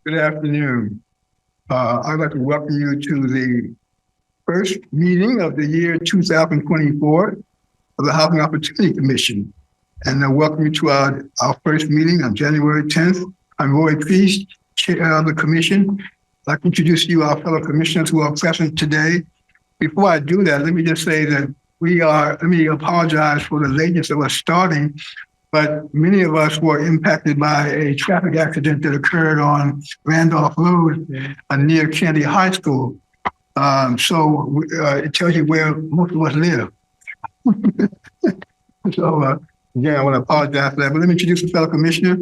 Good afternoon. I'd like to welcome you to the first meeting of the year 2024 of the Housing Opportunity Commission. And I welcome you to our first meeting on January 10th. I'm Roy Priest, Chair of the Commission. I'd like to introduce you, our fellow commissioners who are present today. Before I do that, let me just say that let me apologize for the lateness of us starting, but many of us were impacted by a traffic accident that occurred on Randolph Road near Kennedy High School. So it tells you where most of us live. So again, I want to apologize for that, but let me introduce the fellow commissioner,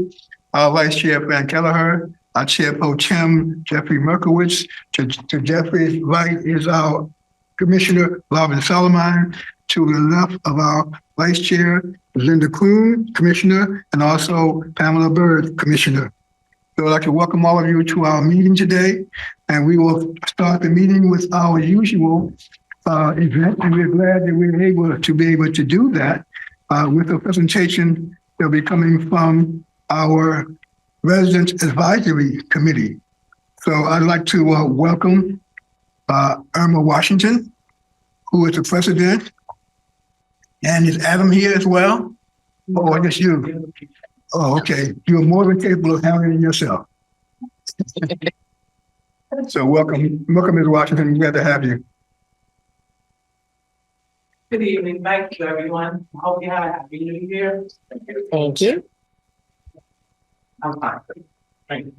our Vice Chair, Fran Kelleher, our Chair Pro Tem, Jeffrey Merkowitz. To Jeffrey's right is our Commissioner, Robin Solomon. To the left of our Vice Chair, Linda Kuhn, Commissioner, and also Pamela Bird, Commissioner. So I'd like to welcome all of you to our meeting today, and we will start the meeting with our usual event, and we're glad that we're able to do that with a presentation that will be coming from our Residents Advisory Committee. So I'd like to welcome Irma Washington, who is the president. And is Adam here as well? Oh, I guess you. Oh, okay. You're more than capable of handling it yourself. So welcome, Ms. Washington. Glad to have you. Good evening. Thank you, everyone. I hope you have a happy new year. Thank you. I'm fine. Thank you.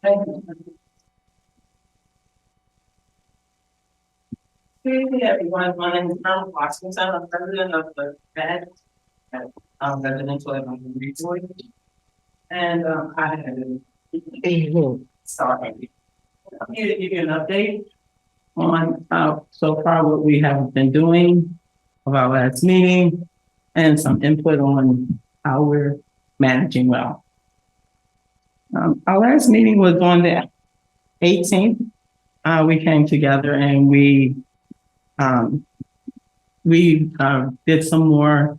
Thank you. Good evening, everyone. My name is Irma Washington. I'm president of the FED, Residential Advisory Board. And I had sorry. I'm here to give you an update on so far what we have been doing of our last meeting and some input on how we're managing well. Our last meeting was on the 18th. We came together and we did some more.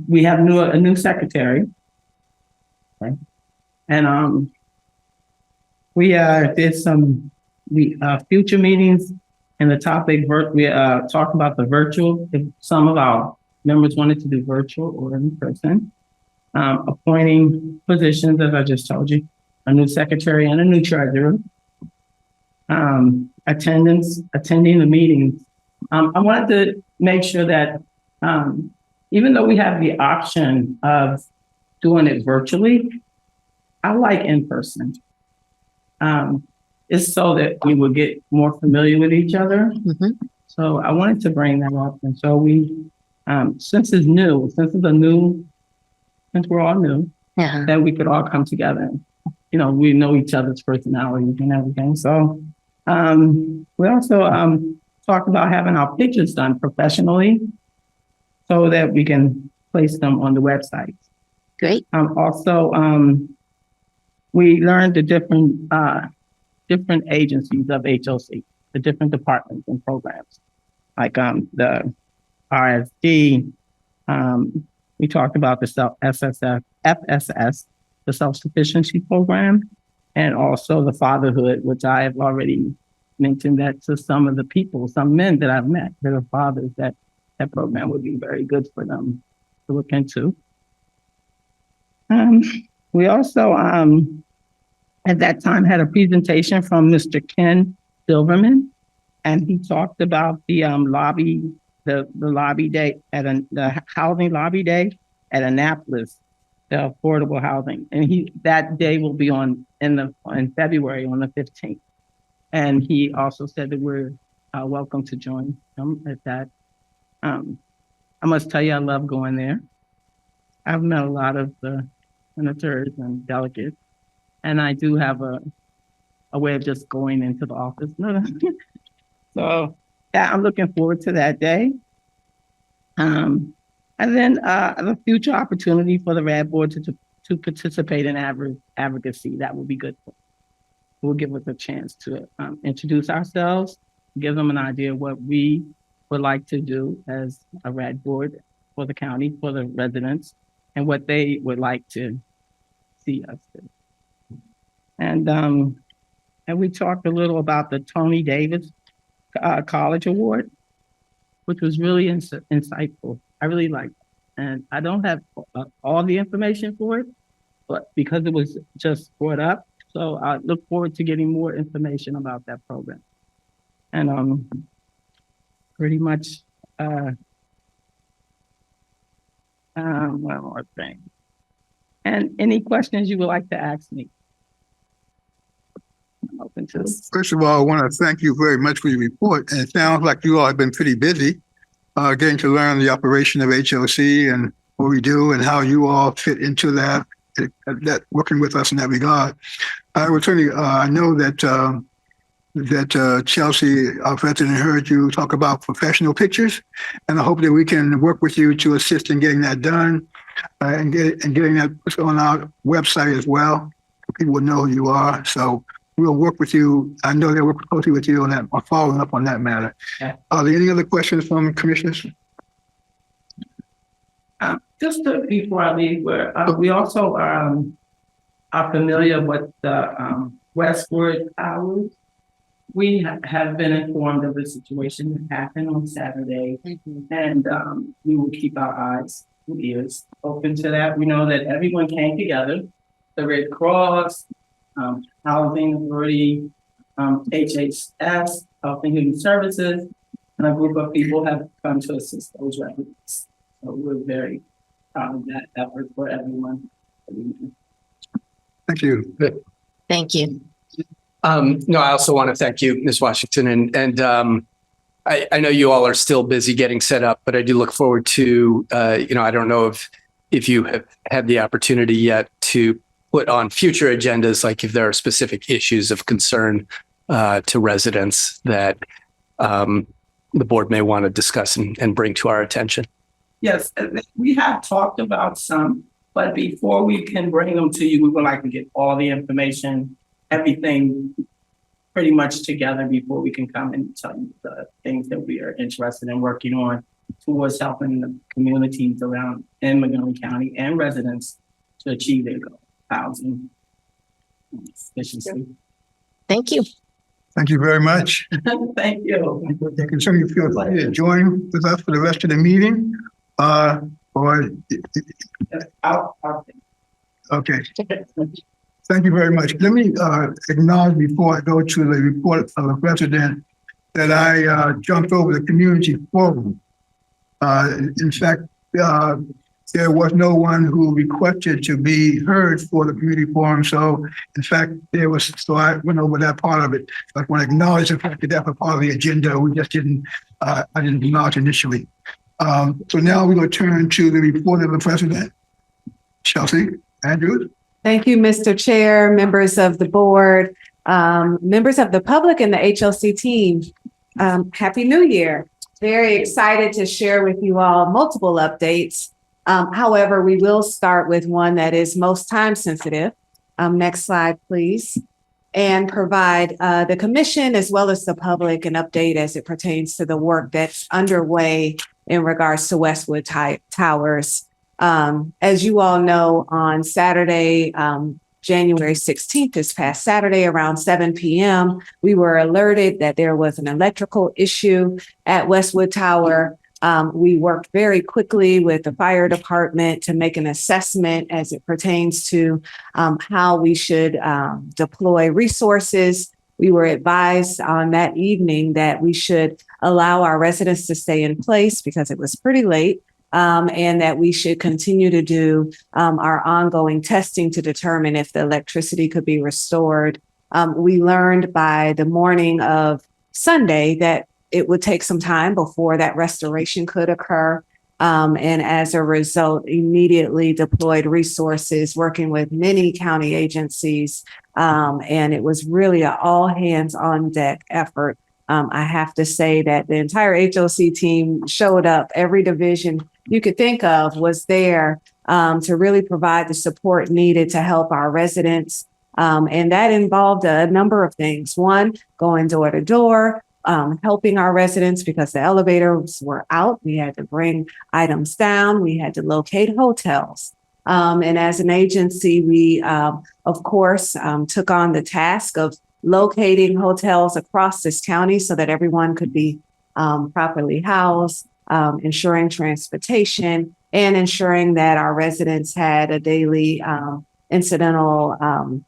We have a new secretary, okay? And we did some future meetings, and the topic we talked about the virtual. If some of our members wanted to do virtual or in person, appointing positions, as I just told you, a new secretary and a new treasurer, attending the meetings. I wanted to make sure that even though we have the option of doing it virtually, I like in person. It's so that we will get more familiar with each other. Mm-hmm. So I wanted to bring that up. And so we, since we're all new, that we could all come together. You know, we know each other's personalities and everything. So we also talked about having our pictures done professionally so that we can place them on the website. Great. Also, we learned the different agencies of HOC, the different departments and programs, like the RSD. We talked about the FSS, the self-sufficiency program, and also the fatherhood, which I have already mentioned that to some of the people, some men that I've met that are fathers, that program would be very good for them to look into. We also, at that time, had a presentation from Mr. Ken Silverman, and he talked about the lobby, the lobby day the housing lobby day at Annapolis, the affordable housing, and that day will be in February on the 15th. And he also said that we're welcome to join him at that. I must tell you, I love going there. I've met a lot of the senators and delegates, and I do have a way of just going into the office. So yeah, I'm looking forward to that day. And then the future opportunity for the RAD board to participate in advocacy, that will be good. Will give us a chance to introduce ourselves, give them an idea of what we would like to do as a RAD board for the county, for the residents, and what they would like to see us do. And we talked a little about the Tony Davis College Award, which was really insightful. I really liked it. And I don't have all the information for it, but because it was just brought up, so I look forward to getting more information about that program. And pretty much one more thing. And any questions you would like to ask me? I'm open to this. First of all, I want to thank you very much for your report. And it sounds like you all have been pretty busy getting to learn the operation of HOC and what we do and how you all fit into that working with us in that regard. I will certainly, I know that Chelsea, our president, heard you talk about professional pictures, and I hope that we can work with you to assist in getting that done and getting that on our website as well, so people will know who you are. So we'll work with you. I know they'll work closely with you on that, on following up on that matter. Yeah. Are there any other questions from commissioners? Just before I leave, we also are familiar with the Westwood Towers. We have been informed of the situation that happened on Saturday, and we will keep our eyes and ears open to that. We know that everyone came together, the Red Cross, Housing Authority, HHS, Health and Human Services, and a group of people have come to assist those residents. So we're very proud of that effort for everyone. Thank you. Thank you. No, I also want to thank you, Ms. Washington, and I know you all are still busy getting set up, but I do look forward to, I don't know if you have had the opportunity yet to put on future agendas, like if there are specific issues of concern to residents that the board may want to discuss and bring to our attention. Yes, we have talked about some, but before we can bring them to you, we would like to get all the information, everything pretty much together before we can come and tell you the things that we are interested in working on towards helping the communities around in Montgomery County and residents to achieve their goal, housing efficiency. Thank you. Thank you very much. Thank you. You can certainly feel free to join with us for the rest of the meeting. Okay. Thank you very much. Let me acknowledge before I go to the report of the president that I jumped over the community forum. In fact, there was no one who requested to be heard for the community forum. So in fact, so I went over that part of it. I want to acknowledge the fact that that was part of the agenda. We just didn't, I didn't acknowledge initially. So now we're going to turn to the report of the president. Chelsea Andrews. Thank you, Mr. Chair, members of the board, members of the public and the HOC team. Happy New Year. Very excited to share with you all multiple updates. However, we will start with one that is most time sensitive. Next slide, please. And provide the commission as well as the public an update as it pertains to the work that's underway in regards to Westwood Towers. As you all know, on Saturday, January 16th, this past Saturday around 7 p.m., we were alerted that there was an electrical issue at Westwood Tower. We worked very quickly with the fire department to make an assessment as it pertains to how we should deploy resources. We were advised on that evening that we should allow our residents to stay in place because it was pretty late. And that we should continue to do our ongoing testing to determine if the electricity could be restored. We learned by the morning of Sunday that it would take some time before that restoration could occur. And as a result, immediately deployed resources working with many county agencies. And it was really an all hands on deck effort. I have to say that the entire HOC team showed up. Every division you could think of was there to really provide the support needed to help our residents. And that involved a number of things. One, going door to door, helping our residents because the elevators were out. We had to bring items down. We had to locate hotels. And as an agency, we, of course, took on the task of locating hotels across this county so that everyone could be properly housed, ensuring transportation, and ensuring that our residents had a daily incidental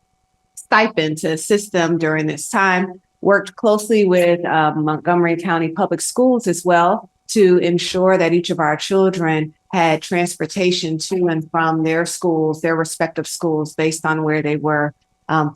stipend to assist them during this time. Worked closely with Montgomery County Public Schools as well to ensure that each of our children had transportation to and from their schools, their respective schools, based on where they were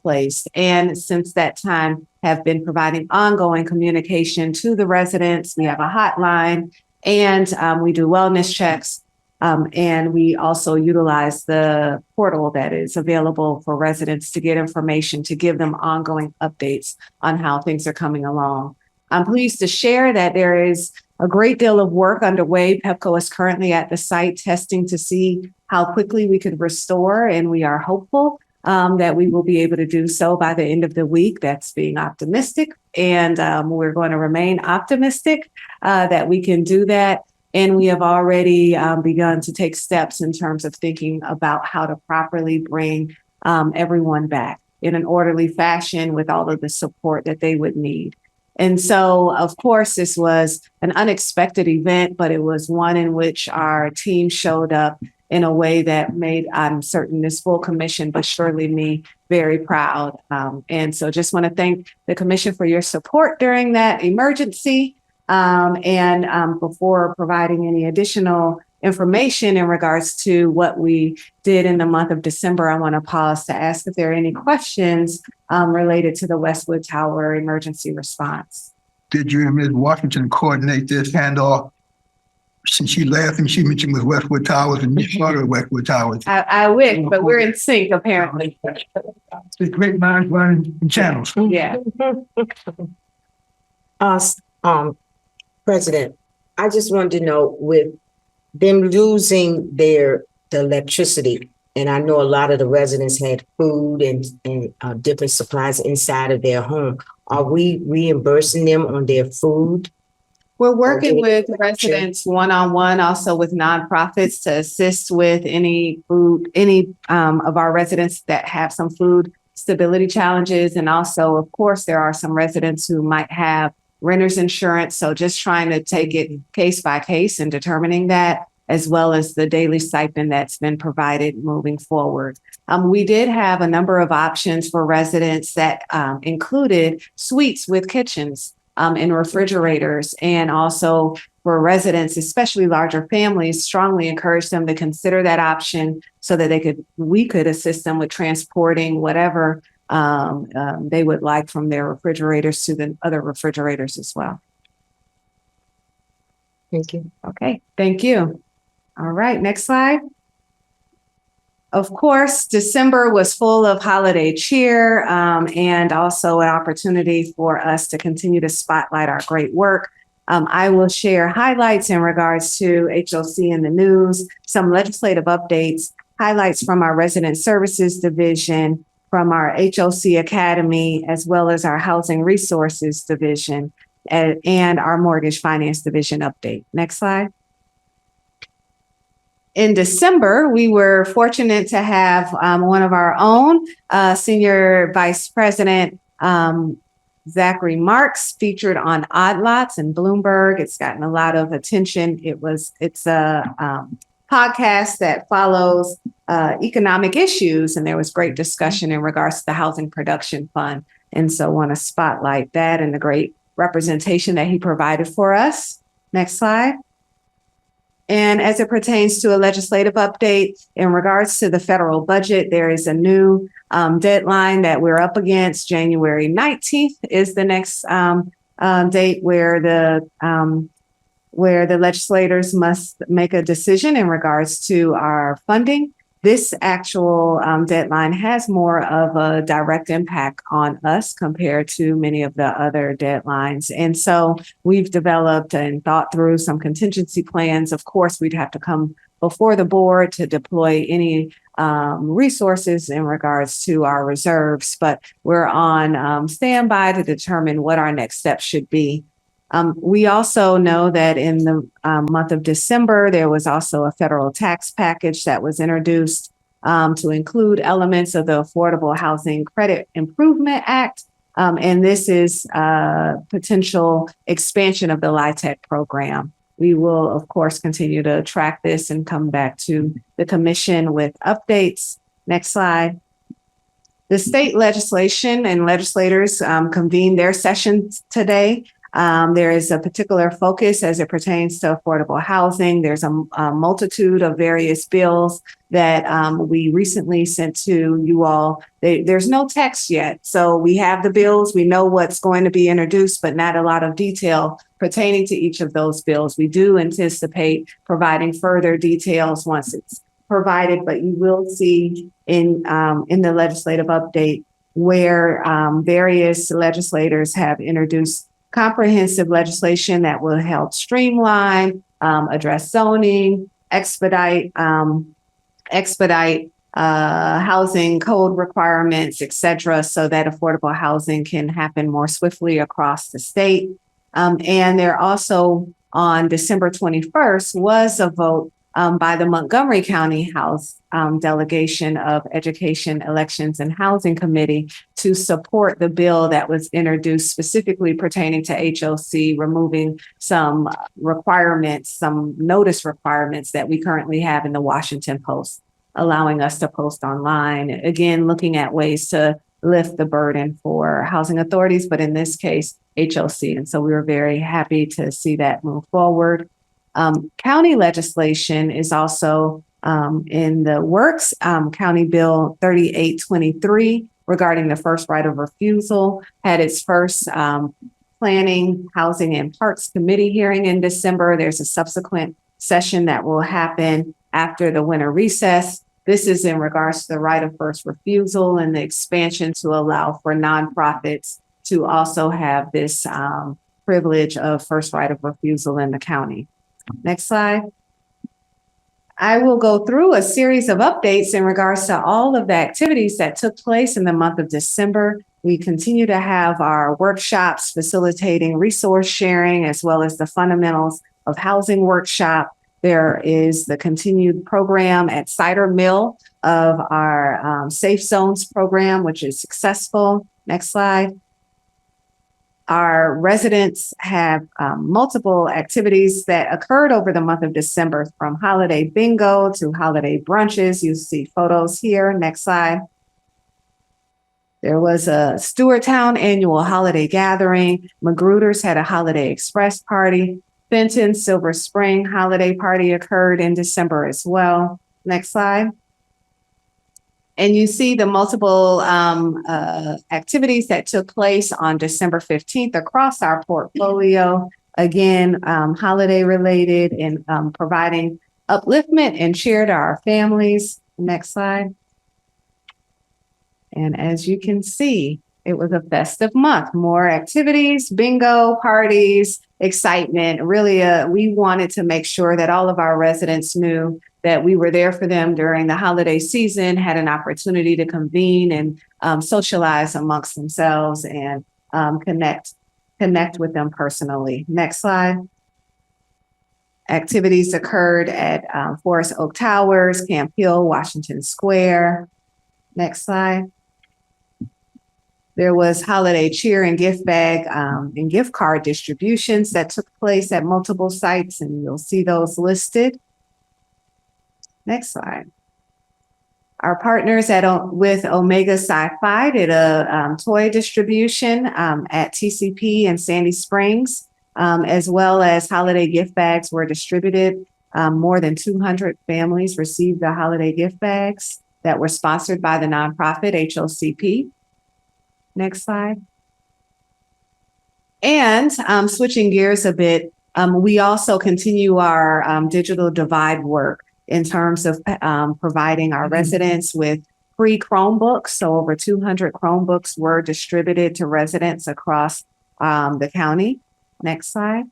placed. And since that time, have been providing ongoing communication to the residents. We have a hotline, and we do wellness checks. And we also utilize the portal that is available for residents to get information, to give them ongoing updates on how things are coming along. I'm pleased to share that there is a great deal of work underway. PEPCO is currently at the site testing to see how quickly we could restore, and we are hopeful that we will be able to do so by the end of the week. That's being optimistic, and we're going to remain optimistic that we can do that. And we have already begun to take steps in terms of thinking about how to properly bring everyone back in an orderly fashion with all of the support that they would need. And so, of course, this was an unexpected event, but it was one in which our team showed up in a way that made, I'm certain, this full commission, but surely me, very proud. And so just want to thank the commission for your support during that emergency. And before providing any additional information in regards to what we did in the month of December, I want to pause to ask if there are any questions related to the Westwood Tower emergency response. Did you and Ms. Washington coordinate this handoff? Since she last thing she mentioned was Westwood Towers, and you started Westwood Towers. I wish, but we're in sync apparently. The great minds running in channels. Yeah. President, I just wanted to know, with them losing the electricity, and I know a lot of the residents had food and different supplies inside of their home. Are we reimbursing them on their food? We're working with residents one-on-one, also with nonprofits to assist with any food, any of our residents that have some food stability challenges. And also, of course, there are some residents who might have renter's insurance. So just trying to take it case by case and determining that, as well as the daily stipend that's been provided moving forward. We did have a number of options for residents that included suites with kitchens and refrigerators, and also for residents, especially larger families, strongly encourage them to consider that option so that we could assist them with transporting whatever they would like from their refrigerators to the other refrigerators as well. Thank you. Okay, thank you. All right, next slide. Of course, December was full of holiday cheer and also an opportunity for us to continue to spotlight our great work. I will share highlights in regards to HOC in the news, some legislative updates, highlights from our Resident Services Division, from our HOC Academy, as well as our Housing Resources Division and our Mortgage Finance Division update. Next slide. In December, we were fortunate to have one of our own, Senior Vice President Zachary Marks, featured on Odd Lots and Bloomberg. It's gotten a lot of attention. It's a podcast that follows economic issues, and there was great discussion in regards to the Housing Production Fund. And so want to spotlight that and the great representation that he provided for us. Next slide. And as it pertains to a legislative update in regards to the federal budget, there is a new deadline that we're up against. January 19th is the next date where the legislators must make a decision in regards to our funding. This actual deadline has more of a direct impact on us compared to many of the other deadlines. And so we've developed and thought through some contingency plans. Of course, we'd have to come before the board to deploy any resources in regards to our reserves, but we're on standby to determine what our next steps should be. We also know that in the month of December, there was also a federal tax package that was introduced to include elements of the Affordable Housing Credit Improvement Act. And this is potential expansion of the LIHTC program. We will, of course, continue to track this and come back to the commission with updates. Next slide. The state legislation and legislators convened their sessions today. There is a particular focus as it pertains to affordable housing. There's a multitude of various bills that we recently sent to you all. There's no text yet. So we have the bills. We know what's going to be introduced, but not a lot of detail pertaining to each of those bills. We do anticipate providing further details once it's provided, but you will see in the legislative update where various legislators have introduced comprehensive legislation that will help streamline, address zoning, expedite housing code requirements, et cetera, so that affordable housing can happen more swiftly across the state. And there also on December 21st was a vote by the Montgomery County House Delegation of Education, Elections, and Housing Committee to support the bill that was introduced specifically pertaining to HOC, removing some requirements, some notice requirements that we currently have in the Washington Post, allowing us to post online. Again, looking at ways to lift the burden for housing authorities, but in this case, HOC. And so we were very happy to see that move forward. County legislation is also in the works. County Bill 3823 regarding the first right of refusal had its first Planning, Housing, and Parks Committee hearing in December. There's a subsequent session that will happen after the winter recess. This is in regards to the right of first refusal and the expansion to allow for nonprofits to also have this privilege of first right of refusal in the county. Next slide. I will go through a series of updates in regards to all of the activities that took place in the month of December. We continue to have our workshops facilitating resource sharing as well as the fundamentals of housing workshop. There is the continued program at Cider Mill of our Safe Zones program, which is successful. Next slide. Our residents have multiple activities that occurred over the month of December, from holiday bingo to holiday brunches. You see photos here. Next slide. There was a Stewarttown annual holiday gathering. Magruder's had a holiday express party. Fenton Silver Spring holiday party occurred in December as well. Next slide. And you see the multiple activities that took place on December 15th across our portfolio. Again, holiday related and providing upliftment and cheer to our families. Next slide. And as you can see, it was a festive month. More activities, bingo, parties, excitement. Really, we wanted to make sure that all of our residents knew that we were there for them during the holiday season, had an opportunity to convene and socialize amongst themselves and connect with them personally. Next slide. Activities occurred at Forest Oak Towers, Camp Hill, Washington Square. Next slide. There was holiday cheer and gift bag and gift card distributions that took place at multiple sites, and you'll see those listed. Next slide. Our partners with Omega Sci-Fi did a toy distribution at TCP and Sandy Springs, as well as holiday gift bags were distributed. More than 200 families received the holiday gift bags that were sponsored by the nonprofit HOCP. Next slide. And switching gears a bit, we also continue our digital divide work in terms of providing our residents with free Chromebooks. So over 200 Chromebooks were distributed to residents across the county. Next slide.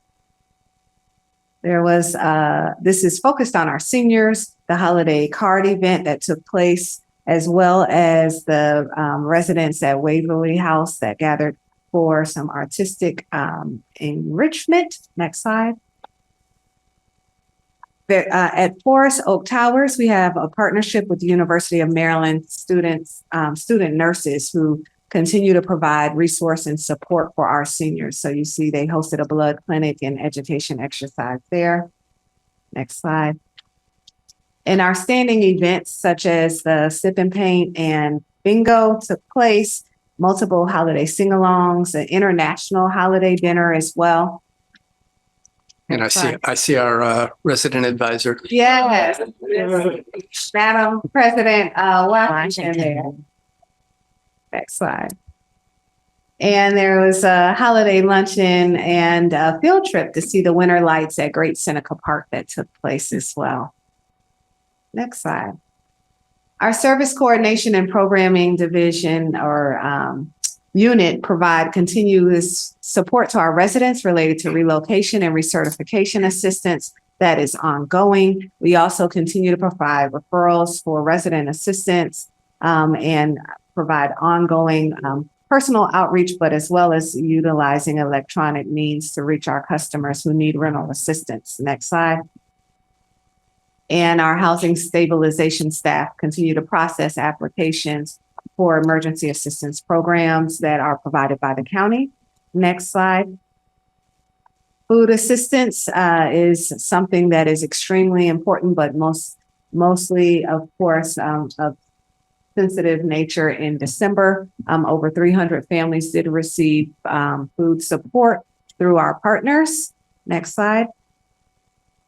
There was, this is focused on our seniors, the holiday card event that took place, as well as the residents at Waverly House that gathered for some artistic enrichment. Next slide. At Forest Oak Towers, we have a partnership with the University of Maryland students, student nurses who continue to provide resource and support for our seniors. So you see they hosted a blood clinic and education exercise there. Next slide. And our standing events such as the Sip and Paint and Bingo took place, multiple holiday sing-alongs, an international holiday dinner as well. And Next slide. I see our resident advisor. Yes, Madam President, Washington there. Next slide. And there was a holiday luncheon and a field trip to see the winter lights at Great Seneca Park that took place as well. Next slide. Our Service Coordination and Programming Division or unit provide continuous support to our residents related to relocation and recertification assistance that is ongoing. We also continue to provide referrals for resident assistance and provide ongoing personal outreach, but as well as utilizing electronic means to reach our customers who need rental assistance. Next slide. And our housing stabilization staff continue to process applications for emergency assistance programs that are provided by the county. Next slide. Food assistance is something that is extremely important, but mostly, of course, of sensitive nature in December. Over 300 families did receive food support through our partners. Next slide.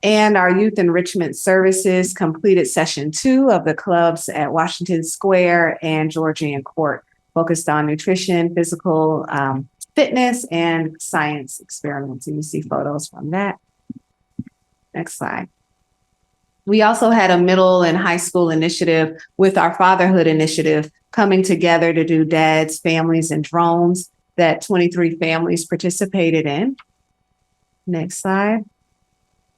And our youth enrichment services completed session 2 of the clubs at Washington Square and Georgian Court, focused on nutrition, physical fitness, and science experiments. And you see photos from that. Next slide. We also had a middle and high school initiative with our fatherhood initiative coming together to do dads, families, and drones that 23 families participated in. Next slide.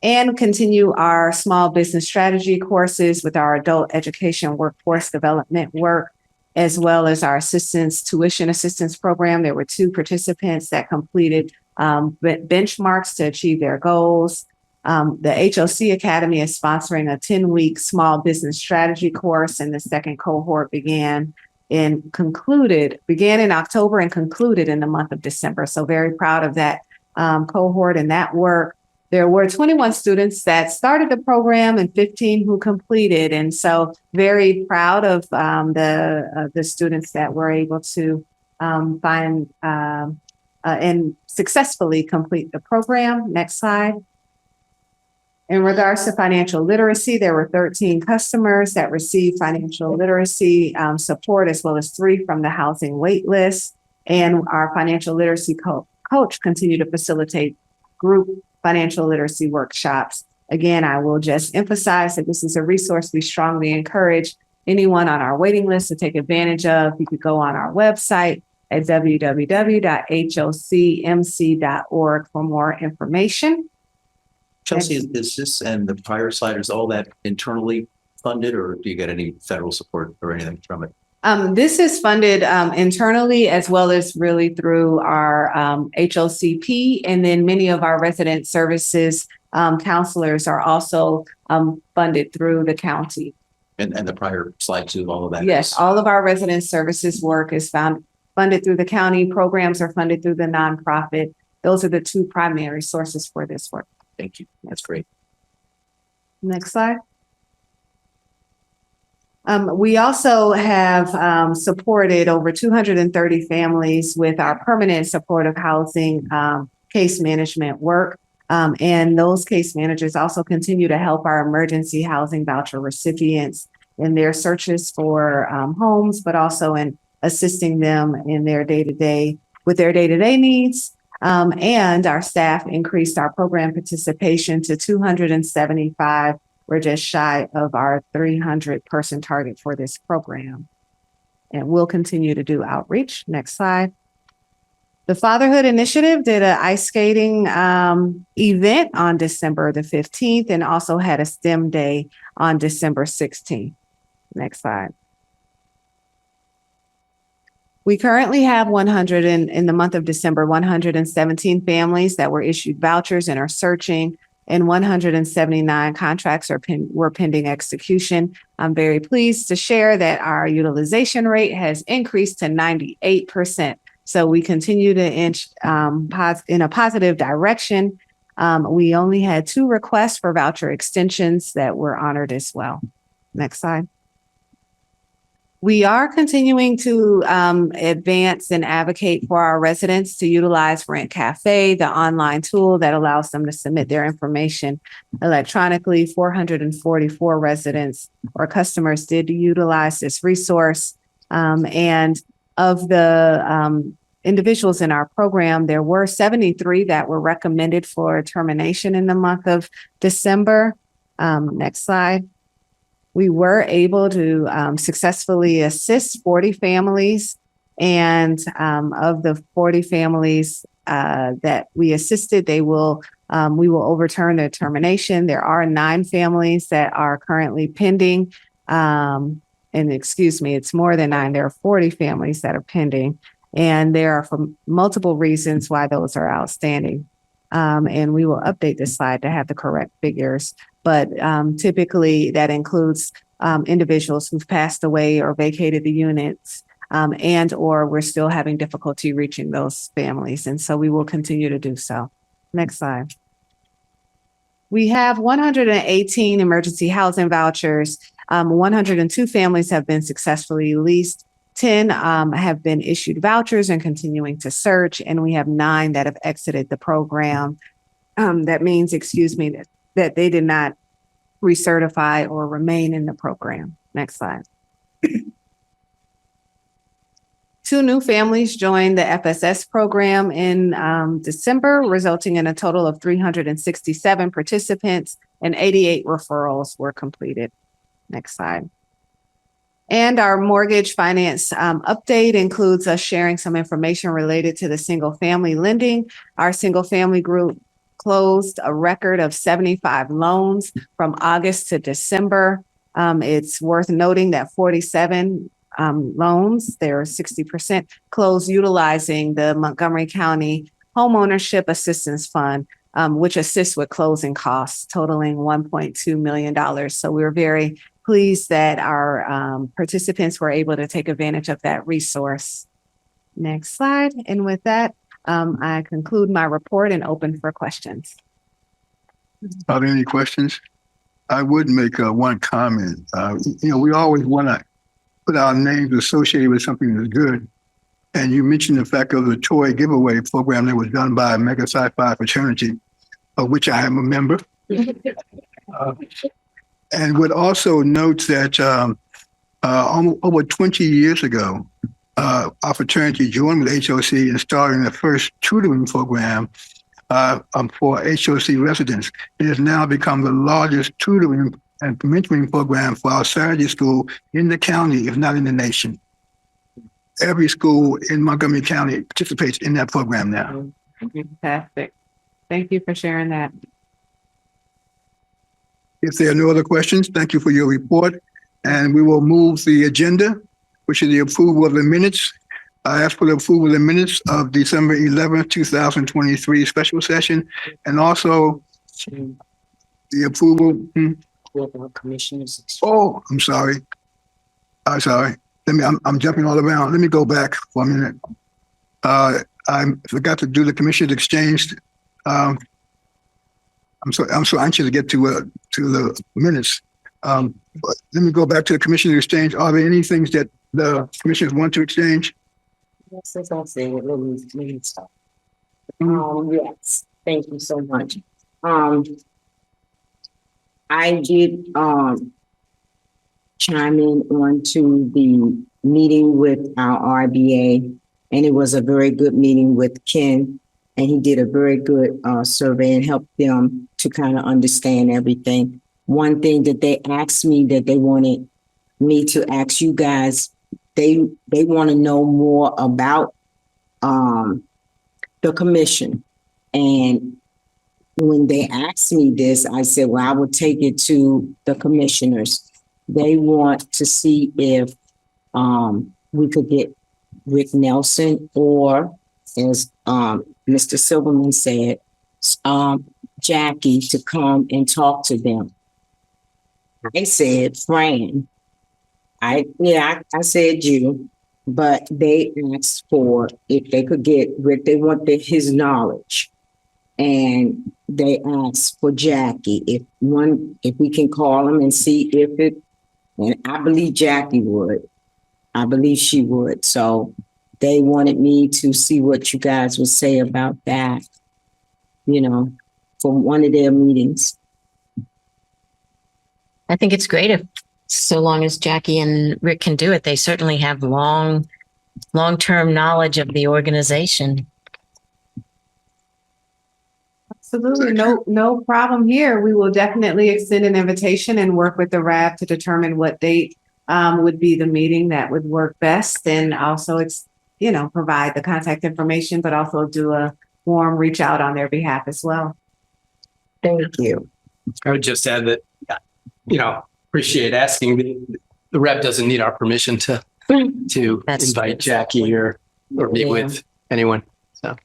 And continue our small business strategy courses with our adult education workforce development work, as well as our tuition assistance program. There were 2 participants that completed benchmarks to achieve their goals. The HOC Academy is sponsoring a 10-week small business strategy course, and the second cohort began in October and concluded in the month of December. So very proud of that cohort and that work. There were 21 students that started the program and 15 who completed. And so very proud of the students that were able to find and successfully complete the program. Next slide. In regards to financial literacy, there were 13 customers that received financial literacy support, as well as 3 from the housing wait list. And our financial literacy coach continued to facilitate group financial literacy workshops. Again, I will just emphasize that this is a resource we strongly encourage anyone on our waiting list to take advantage of. You could go on our website at www.hocmc.org for more information. Chelsea, is this and the prior slide, is all that internally funded, or do you get any federal support or anything from it? This is funded internally, as well as really through our HOCP, and then many of our resident services counselors are also funded through the county. And the prior slide too, all of that? Yes, all of our resident services work is funded through the county. Programs are funded through the nonprofit. Those are the 2 primary sources for this work. Thank you. That's great. Next slide. We also have supported over 230 families with our permanent supportive housing case management work. And those case managers also continue to help our emergency housing voucher recipients in their searches for homes, but also in assisting them in their day-to-day needs. And our staff increased our program participation to 275. We're just shy of our 300-person target for this program. And we'll continue to do outreach. Next slide. The Fatherhood Initiative did an ice skating event on December the 15th and also had a STEM day on December 16th. Next slide. We currently have in the month of December, 117 families that were issued vouchers and are searching and 179 contracts were pending execution. I'm very pleased to share that our utilization rate has increased to 98%. So we continue to inch in a positive direction. We only had 2 requests for voucher extensions that were honored as well. Next slide. We are continuing to advance and advocate for our residents to utilize Rent Cafe, the online tool that allows them to submit their information electronically. 444 residents or customers did utilize this resource. And of the individuals in our program, there were 73 that were recommended for termination in the month of December. Next slide. We were able to successfully assist 40 families, and of the 40 families that we assisted, we will overturn their termination. There are 9 families that are currently pending, and excuse me, it's more than 9. There are 40 families that are pending, and there are for multiple reasons why those are outstanding. And we will update this slide to have the correct figures. But typically that includes individuals who've passed away or vacated the units, and or we're still having difficulty reaching those families. And so we will continue to do so. Next slide. We have 118 emergency housing vouchers. 102 families have been successfully leased. 10 have been issued vouchers and continuing to search, and we have 9 that have exited the program. That means, excuse me, that they did not recertify or remain in the program. Next slide. 2 new families joined the FSS program in December, resulting in a total of 367 participants and 88 referrals were completed. Next slide. And our mortgage finance update includes us sharing some information related to the single family lending. Our single family group closed a record of 75 loans from August to December. It's worth noting that 47 loans, they're 60%, closed utilizing the Montgomery County Homeownership Assistance Fund, which assists with closing costs totaling $1.2 million. So we're very pleased that our participants were able to take advantage of that resource. Next slide. And with that, I conclude my report and open for questions. Are there any questions? I would make one comment. We always want to put our names associated with something that's good. And you mentioned the fact of the toy giveaway program that was done by Mega Sci-Fi Fraternity, of which I am a member. And would also note that over 20 years ago, our fraternity joined with HOC and started the first tutoring program for HOC residents. It has now become the largest tutoring and mentoring program for our Saturday school in the county, if not in the nation. Every school in Montgomery County participates in that program now. Fantastic. Thank you for sharing that. If there are no other questions, thank you for your report. And we will move the agenda, which is the approval of the minutes. I ask for the approval of the minutes of December 11th, 2023 special session, and also the approval. Commissioners. Oh, I'm sorry. I'm sorry. I'm jumping all around. Let me go back for a minute. I forgot to do the commissioners exchange. I'm so anxious to get to the minutes. But let me go back to the commissioners exchange. Are there any things that the commissioners want to exchange? Yes, as I said, let me stop. Yes, thank you so much. I did chime in onto the meeting with our RBA, and it was a very good meeting with Ken, and he did a very good survey and helped them to kind of understand everything. One thing that they asked me that they wanted me to ask you guys, they want to know more about the commission. And when they asked me this, I said, well, I will take it to the commissioners. They want to see if we could get Rick Nelson, or as Mr. Silverman said, Jackie to come and talk to them. They said, Fran. I said you, but they asked for if they could get Rick, they wanted his knowledge. And they asked for Jackie, if we can call him and see if it, and I believe Jackie would. I believe she would. So they wanted me to see what you guys would say about that, for one of their meetings. I think it's great if, so long as Jackie and Rick can do it. They certainly have long-term knowledge of the organization. Absolutely. No problem here. We will definitely extend an invitation and work with the RAB to determine what date would be the meeting that would work best, and also provide the contact information, but also do a warm reach out on their behalf as well. Thank you. I would just add that, appreciate asking. The rep doesn't need our permission to That's invite true. Jackie or meet Yeah. with anyone. So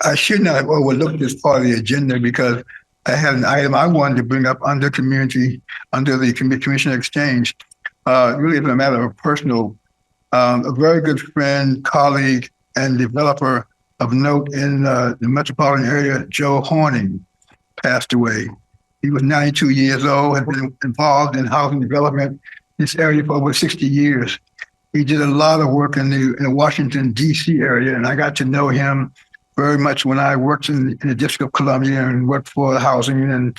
I should not have overlooked this part of the agenda because I had an item I wanted to bring up under the Commissioner Exchange. Really, it's a matter of personal. A very good friend, colleague, and developer of note in the metropolitan area, Joe Horning, passed away. He was 92 years old, had been involved in housing development in this area for over 60 years. He did a lot of work in the Washington, D.C. area, and I got to know him very much when I worked in the District of Columbia and worked for housing and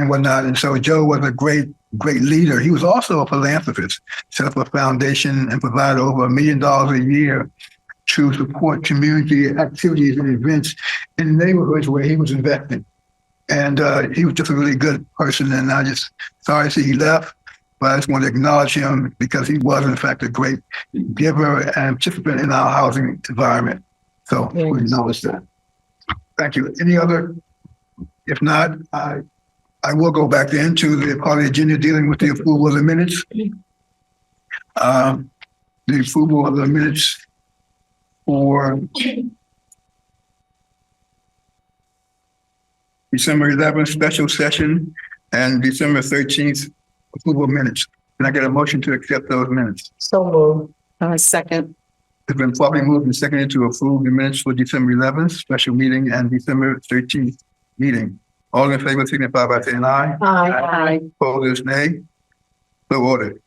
whatnot. And so Joe was a great leader. He was also a philanthropist, set up a foundation and provided over $1 million a year to support community activities and events in neighborhoods where he was investing. And he was just a really good person. And I just sorry to see he left, but I just want to acknowledge him because he was, in fact, a great giver and participant in our housing environment. So we acknowledge that. Thank you. Any other? If not, I will go back into the part of the agenda dealing with the approval of the minutes. The approval of the minutes for December 11th special session and December 13th approval of minutes. Can I get a motion to accept those minutes? So moved. Second. It's been properly moved and seconded to approve the minutes for December 11th special meeting and December 13th meeting. All in favor signify by saying aye. Aye. Opposers, nay. So ordered.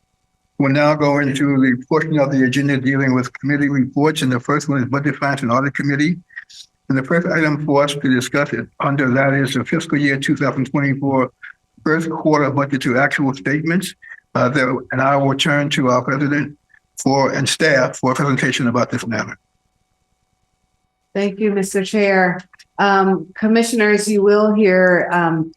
We'll now go into the portion of the agenda dealing with committee reports, and the first one is Budget Finance and Audit Committee. And the first item for us to discuss it under that is the fiscal year 2024 first quarter budget to actual statements. And I will turn to our president and staff for a presentation about this matter. Thank you, Mr. Chair. Commissioners, you will hear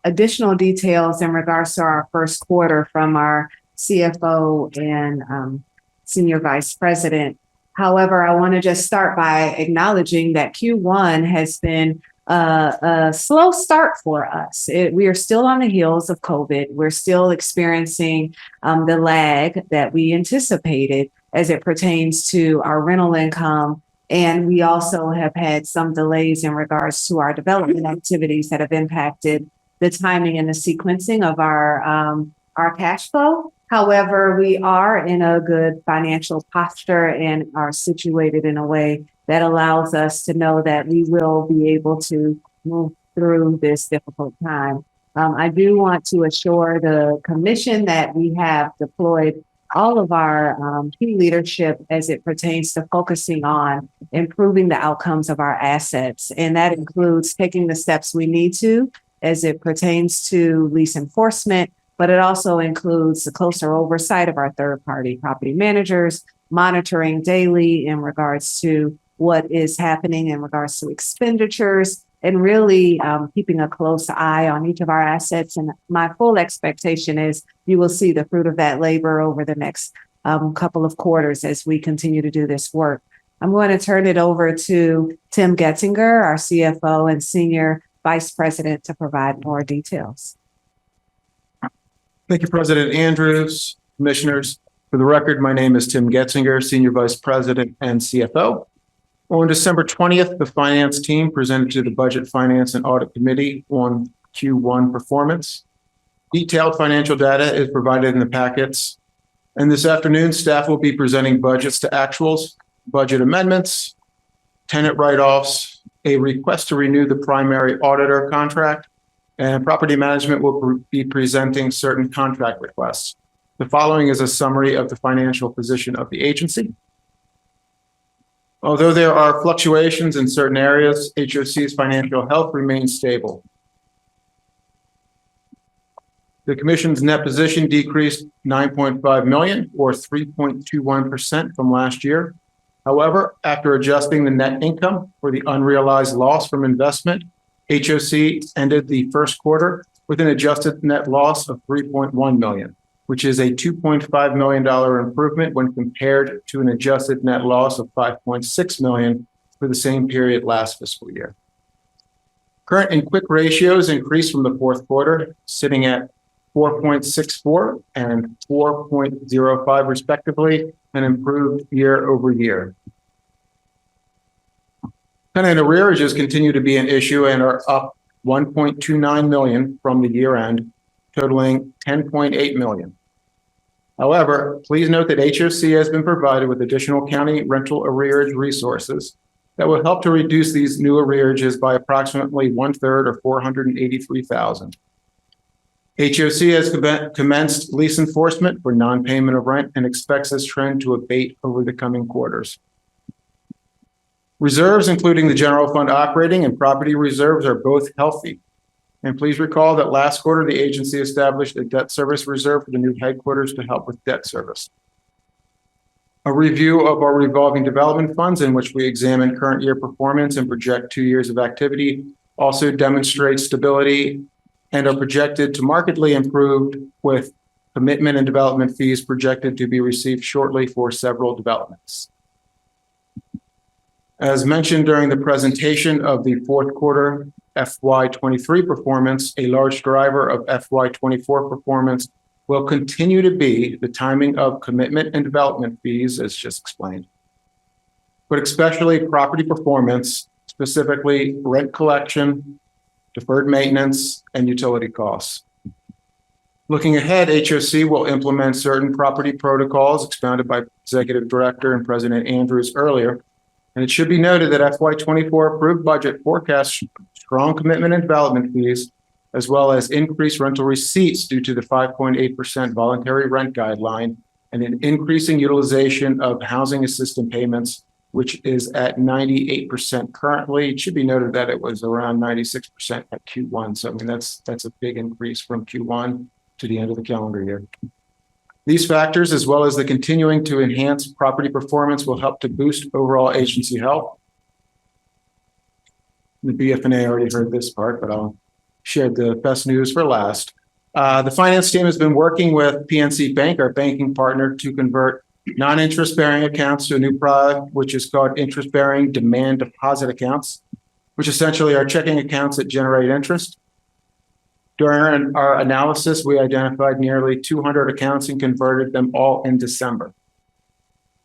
additional details in regards to our first quarter from our CFO and Senior Vice President. However, I want to just start by acknowledging that Q1 has been a slow start for us. We are still on the heels of COVID. We're still experiencing the lag that we anticipated as it pertains to our rental income. And we also have had some delays in regards to our development activities that have impacted the timing and the sequencing of our cash flow. However, we are in a good financial posture and are situated in a way that allows us to know that we will be able to move through this difficult time. I do want to assure the commission that we have deployed all of our key leadership as it pertains to focusing on improving the outcomes of our assets. And that includes taking the steps we need to as it pertains to lease enforcement, but it also includes the closer oversight of our third-party property managers, monitoring daily in regards to what is happening in regards to expenditures, and really keeping a close eye on each of our assets. And my full expectation is you will see the fruit of that labor over the next couple of quarters as we continue to do this work. I'm going to turn it over to Tim Getzinger, our CFO and Senior Vice President, to provide more details. Thank you, President Andrews, Commissioners. For the record, my name is Tim Getzinger, Senior Vice President and CFO. On December 20th, the finance team presented to the Budget, Finance, and Audit Committee on Q1 performance. Detailed financial data is provided in the packets. And this afternoon, staff will be presenting budgets to actuals, budget amendments, tenant write-offs, a request to renew the primary auditor contract, and property management will be presenting certain contract requests. The following is a summary of the financial position of the agency. Although there are fluctuations in certain areas, HOC's financial health remains stable. The commission's net position decreased 9.5 million or 3.21% from last year. However, after adjusting the net income for the unrealized loss from investment, HOC ended the first quarter with an adjusted net loss of 3.1 million, which is a $2.5 million improvement when compared to an adjusted net loss of 5.6 million for the same period last fiscal year. Current and quick ratios increased from the fourth quarter, sitting at 4.64 and 4.05 respectively, and improved year over year. Tenant arrearages continue to be an issue and are up 1.29 million from the year end, totaling 10.8 million. However, please note that HOC has been provided with additional county rental arrearage resources that will help to reduce these new arrearages by approximately 1/3 or 483,000. HOC has commenced lease enforcement for non-payment of rent and expects this trend to abate over the coming quarters. Reserves, including the general fund operating and property reserves, are both healthy. And please recall that last quarter, the agency established a debt service reserve for the new headquarters to help with debt service. A review of our revolving development funds, in which we examine current year performance and project 2 years of activity, also demonstrates stability and are projected to markedly improve, with commitment and development fees projected to be received shortly for several developments. As mentioned during the presentation of the fourth quarter FY23 performance, a large driver of FY24 performance will continue to be the timing of commitment and development fees, as just explained, but especially property performance, specifically rent collection, deferred maintenance, and utility costs. Looking ahead, HOC will implement certain property protocols expounded by Executive Director and President Andrews earlier. And it should be noted that FY24 approved budget forecasts strong commitment and development fees, as well as increased rental receipts due to the 5.8% voluntary rent guideline and an increasing utilization of housing assistance payments, which is at 98% currently. It should be noted that it was around 96% at Q1. So I mean, that's a big increase from Q1 to the end of the calendar year. These factors, as well as the continuing to enhance property performance, will help to boost overall agency health. The BFNA already heard this part, but I'll share the best news for last. The finance team has been working with PNC Bank, our banking partner, to convert non-interest bearing accounts to a new product, which is called interest bearing demand deposit accounts, which essentially are checking accounts that generate interest. During our analysis, we identified nearly 200 accounts and converted them all in December.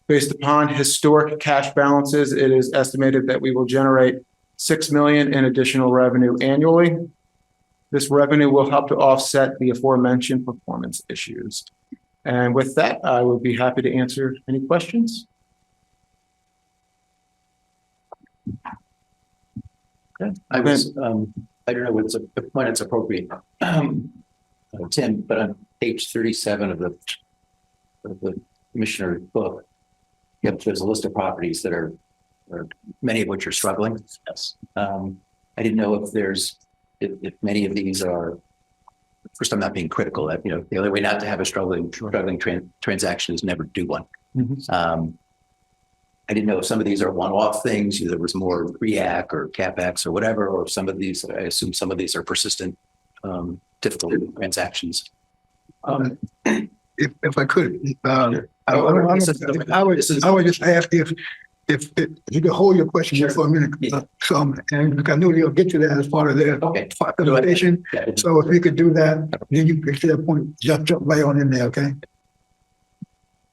Based upon historic cash balances, it is estimated that we will generate $6 million in additional revenue annually. This revenue will help to offset the aforementioned performance issues. And with that, I would be happy to answer any questions. Okay. I don't know when it's appropriate, Tim, but on page 37 of the commissioner's book, there's a list of properties that are many of which are struggling. Yes. I didn't know if many of these are. First, I'm not being critical. That the only way not to have a struggling transaction is never do one. Mm-hmm. I didn't know if some of these are one-off things. There was more REAC or CapEx or whatever, or some of these. I assume some of these are persistent, difficult transactions. If I could, I would just ask if you could hold your question here for a minute. And I know you'll get to that as part of their presentation. Yeah. So if you could do that, then you get to that point, jump right on in there, okay?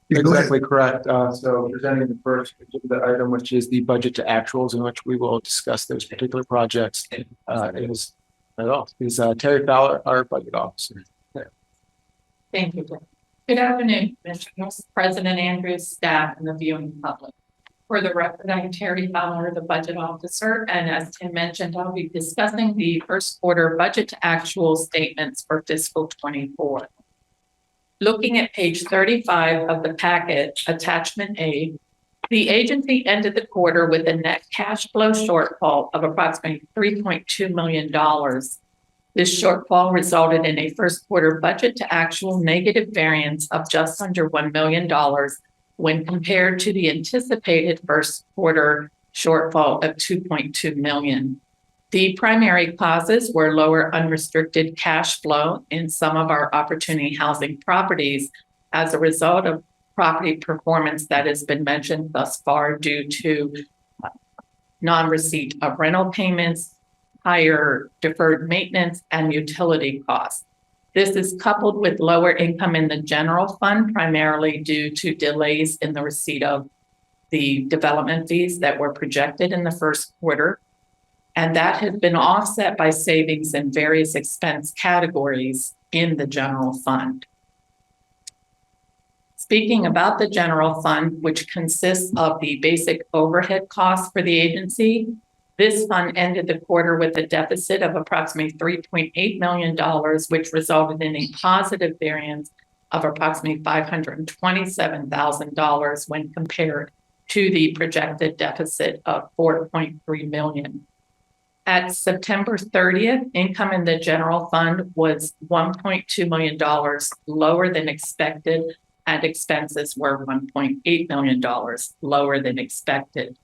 Yeah, go ahead. Exactly correct. So presenting the first agenda item, which is the budget to actuals, in which we will discuss those particular projects, is Terry Fowler, our budget officer. Thank you. Good afternoon, Commissioners, President Andrews, staff, and the viewing public. For the record, I'm Terry Fowler, the budget officer, and as Tim mentioned, I'll be discussing the first quarter budget to actual statements for fiscal 24. Looking at page 35 of the packet, attachment A, the agency ended the quarter with a net cash flow shortfall of approximately $3.2 million. This shortfall resulted in a first quarter budget to actual negative variance of just under $1 million when compared to the anticipated first quarter shortfall of $2.2 million. The primary causes were lower unrestricted cash flow in some of our opportunity housing properties as a result of property performance that has been mentioned thus far due to non-receipt of rental payments, higher deferred maintenance, and utility costs. This is coupled with lower income in the general fund, primarily due to delays in the receipt of the development fees that were projected in the first quarter. And that has been offset by savings in various expense categories in the general fund. Speaking about the general fund, which consists of the basic overhead costs for the agency, this fund ended the quarter with a deficit of approximately $3.8 million, which resulted in a positive variance of approximately $527,000 when compared to the projected deficit of $4.3 million. At September 30th, income in the general fund was $1.2 million lower than expected, and expenses were $1.8 million lower than expected.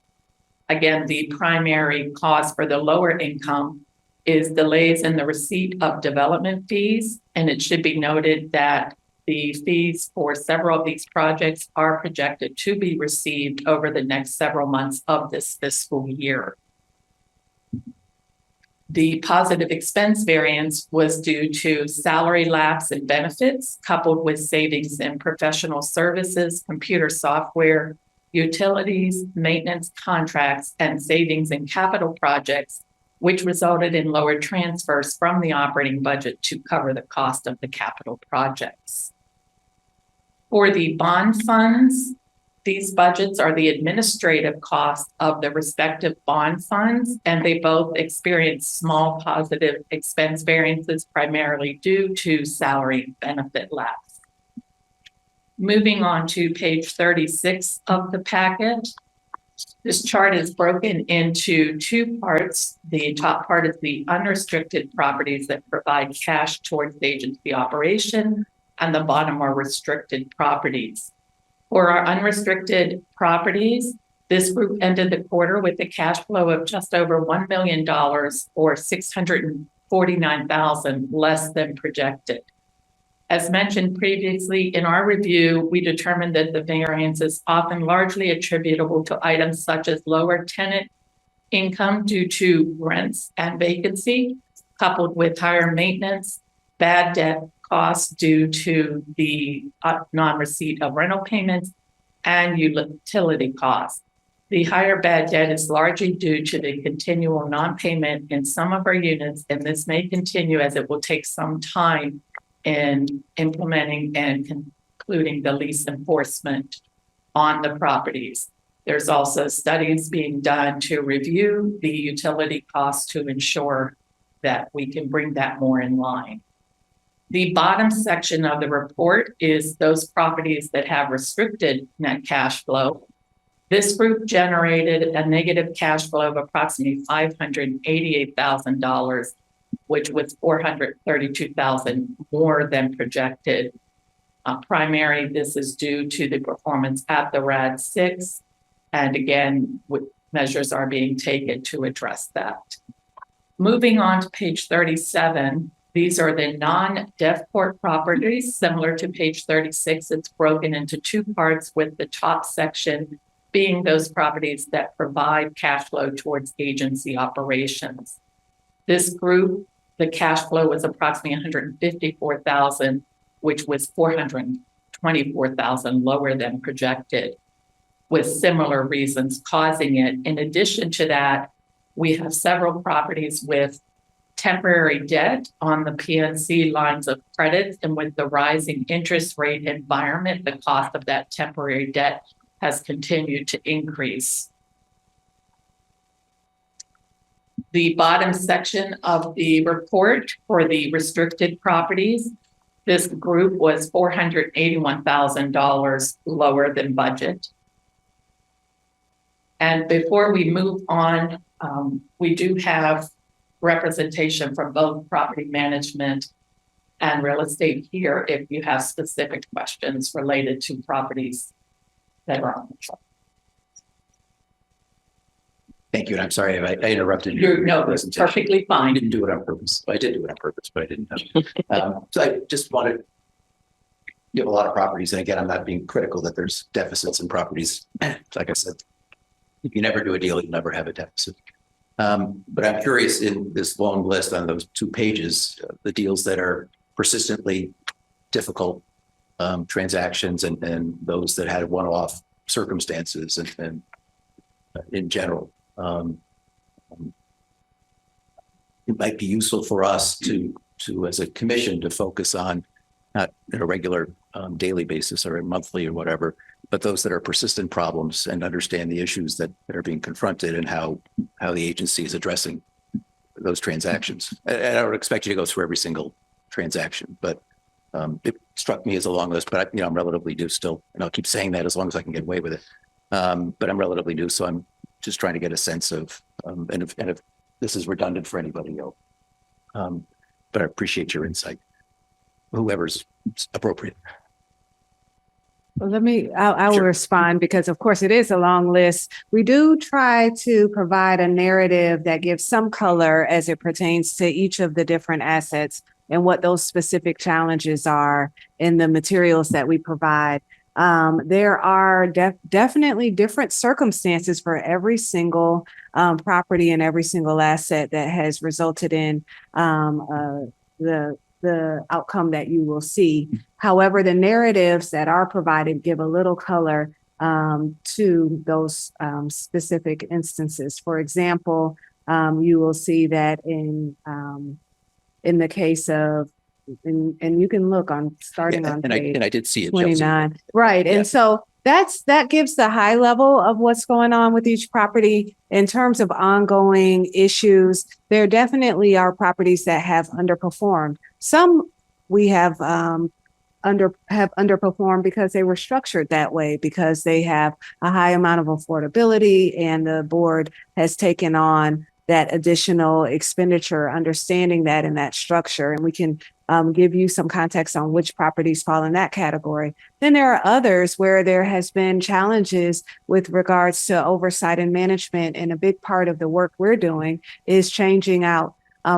Again, the primary cause for the lower income is delays in the receipt of development fees, and it should be noted that the fees for several of these projects are projected to be received over the next several months of this fiscal year. The positive expense variance was due to salary lapse and benefits, coupled with savings in professional services, computer software, utilities, maintenance contracts, and savings in capital projects, which resulted in lower transfers from the operating budget to cover the cost of the capital projects. For the bond funds, these budgets are the administrative cost of the respective bond funds, and they both experience small positive expense variances primarily due to salary benefit lapse. Moving on to page 36 of the packet. This chart is broken into two parts. The top part is the unrestricted properties that provide cash towards the agency operation, and the bottom are restricted properties. For our unrestricted properties, this group ended the quarter with a cash flow of just over $1 million or $649,000 less than projected. As mentioned previously, in our review, we determined that the variance is often largely attributable to items such as lower tenant income due to rents and vacancy, coupled with higher maintenance, bad debt costs due to the non-receipt of rental payments, and utility costs. The higher bad debt is largely due to the continual non-payment in some of our units, and this may continue as it will take some time in implementing and concluding the lease enforcement on the properties. There's also studies being done to review the utility costs to ensure that we can bring that more in line. The bottom section of the report is those properties that have restricted net cash flow. This group generated a negative cash flow of approximately $588,000, which was $432,000 more than projected. Primarily, this is due to the performance at the RAD 6. And again, measures are being taken to address that. Moving on to page 37, these are the non-DevPort properties. Similar to page 36, it's broken into two parts, with the top section being those properties that provide cash flow towards agency operations. This group, the cash flow was approximately $154,000, which was $420,000 $24,000 lower than projected, with similar reasons causing it. In addition to that, we have several properties with temporary debt on the PNC lines of credit, and with the rising interest rate environment, the cost of that temporary debt has continued to increase. The bottom section of the report for the restricted properties, this group was $481,000 lower than budget. And before we move on, we do have representation from both property management and real estate here if you have specific questions related to properties that are on the chart. Thank you, and I'm sorry if I interrupted No, it's presentation. perfectly I fine. didn't do it on purpose. I did do it on purpose, but I didn't know. So I just wanted, you have a lot of properties, and again, I'm not being critical that there's deficits in properties. Like I said, if you never do a deal, you'll never have a deficit. But I'm curious, in this long list on those 2 pages, the deals that are persistently difficult transactions and those that had one-off circumstances and in general. It might be useful for us to as a commission to focus on, not on a regular daily basis or a monthly or whatever, but those that are persistent problems, and understand the issues that are being confronted and how the agency is addressing those transactions. And I don't expect you to go through every single transaction, but it struck me as a long list, but I'm relatively new still, and I'll keep saying that as long as I can get away with it. But I'm relatively new, so I'm just trying to get a sense of, and if this is redundant for anybody else. But I appreciate your insight, whoever's appropriate. Well, I will Sure. respond because of course it is a long list. We do try to provide a narrative that gives some color as it pertains to each of the different assets and what those specific challenges are in the materials that we provide. There are definitely different circumstances for every single property and every single asset that has resulted in the outcome that you will see. However, the narratives that are provided give a little color to those specific instances. For example, you will see that in the case of, and you can look on starting on page I did see it. 29. Right. Yeah. And so that gives the high level of what's going on with each property. In terms of ongoing issues, there definitely are properties that have underperformed. Some we have underperformed because they were structured that way, because they have a high amount of affordability and the board has taken on that additional expenditure, understanding that in that structure. And we can give you some context on which properties fall in that category. Then there are others where there has been challenges with regards to oversight and management. And a big part of the work we're doing is changing out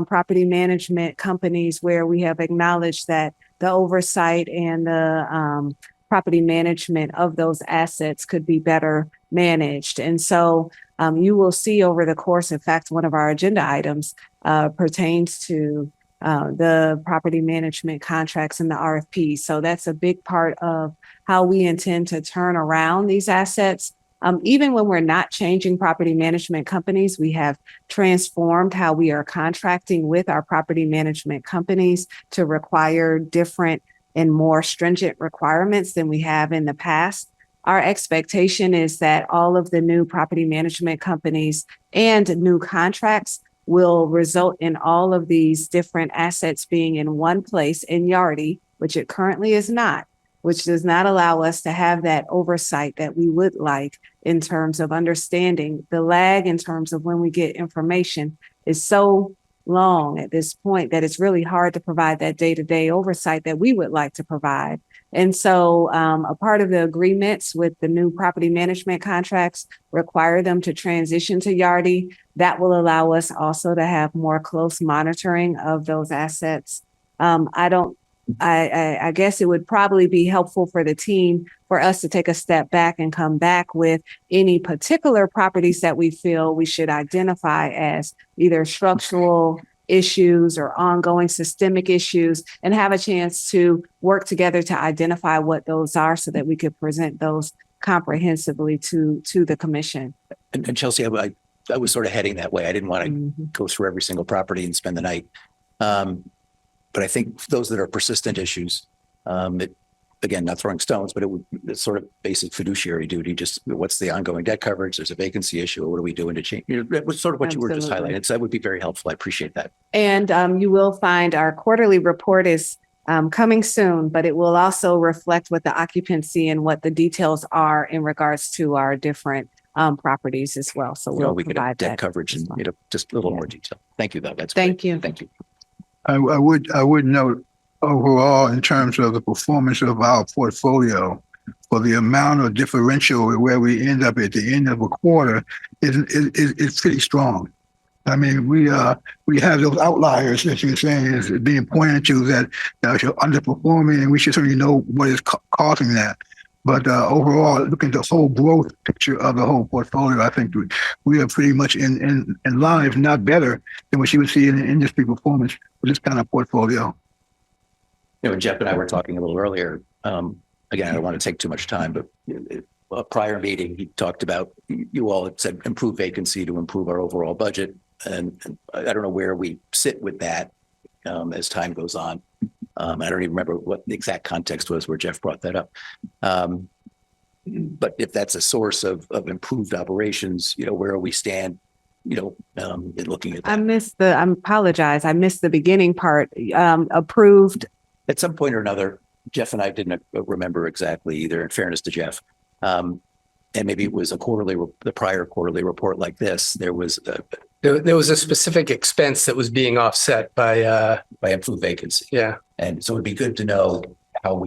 property management companies where we have acknowledged that the oversight and the property management of those assets could be better managed. And so you will see over the course, in fact, one of our agenda items pertains to the property management contracts and the RFP. So that's a big part of how we intend to turn around these assets. Even when we're not changing property management companies, we have transformed how we are contracting with our property management companies to require different and more stringent requirements than we have in the past. Our expectation is that all of the new property management companies and new contracts will result in all of these different assets being in one place in Yardi, which it currently is not, which does not allow us to have that oversight that we would like in terms of understanding. The lag in terms of when we get information is so long at this point that it's really hard to provide that day-to-day oversight that we would like to provide. And so a part of the agreements with the new property management contracts require them to transition to Yardi. That will allow us also to have more close monitoring of those assets. I guess it would probably be helpful for the team for us to take a step back and come back with any particular properties that we feel we should identify as either structural issues or ongoing systemic issues, and have a chance to work together to identify what those are so that we could present those comprehensively to the commission. And Chelsea, I was sort of heading that way. I didn't want to go through every single property and spend the night. But I think those that are persistent issues, again, not throwing stones, but it's sort of basic fiduciary duty. Just what's the ongoing debt coverage? There's a vacancy issue. What are we doing to change? It was sort of what you were just Absolutely. highlighting. So that would be very helpful. I appreciate that. And you will find our quarterly report is coming soon, but it will also reflect what the occupancy and what the details are in regards to our different properties as well. So we'll We could provide have debt that. coverage and just a little more detail. Thank you, though. That's Thank great. you. Thank you. I would note overall, in terms of the performance of our portfolio, for the amount of differential where we end up at the end of a quarter is pretty strong. I mean, we have those outliers that you're saying is being pointed to that are underperforming, and we should certainly know what is causing that. But overall, looking at the whole growth picture of the whole portfolio, I think we are pretty much in line, if not better, than what you would see in the industry performance for this kind of portfolio. Jeff and I were talking a little earlier. Again, I don't want to take too much time, but a prior meeting, he talked about, you all had said improve vacancy to improve our overall budget. And I don't know where we sit with that as time goes on. I don't even remember what the exact context was where Jeff brought that up. But if that's a source of improved operations, where we stand, in looking at that. I apologize. I missed the beginning part. Approved. At some point or another, Jeff and I didn't remember exactly either, in fairness to Jeff. And maybe it was the prior quarterly report like this, there was a specific expense that was being offset by improved vacancy. Yeah. And so it'd be good to know how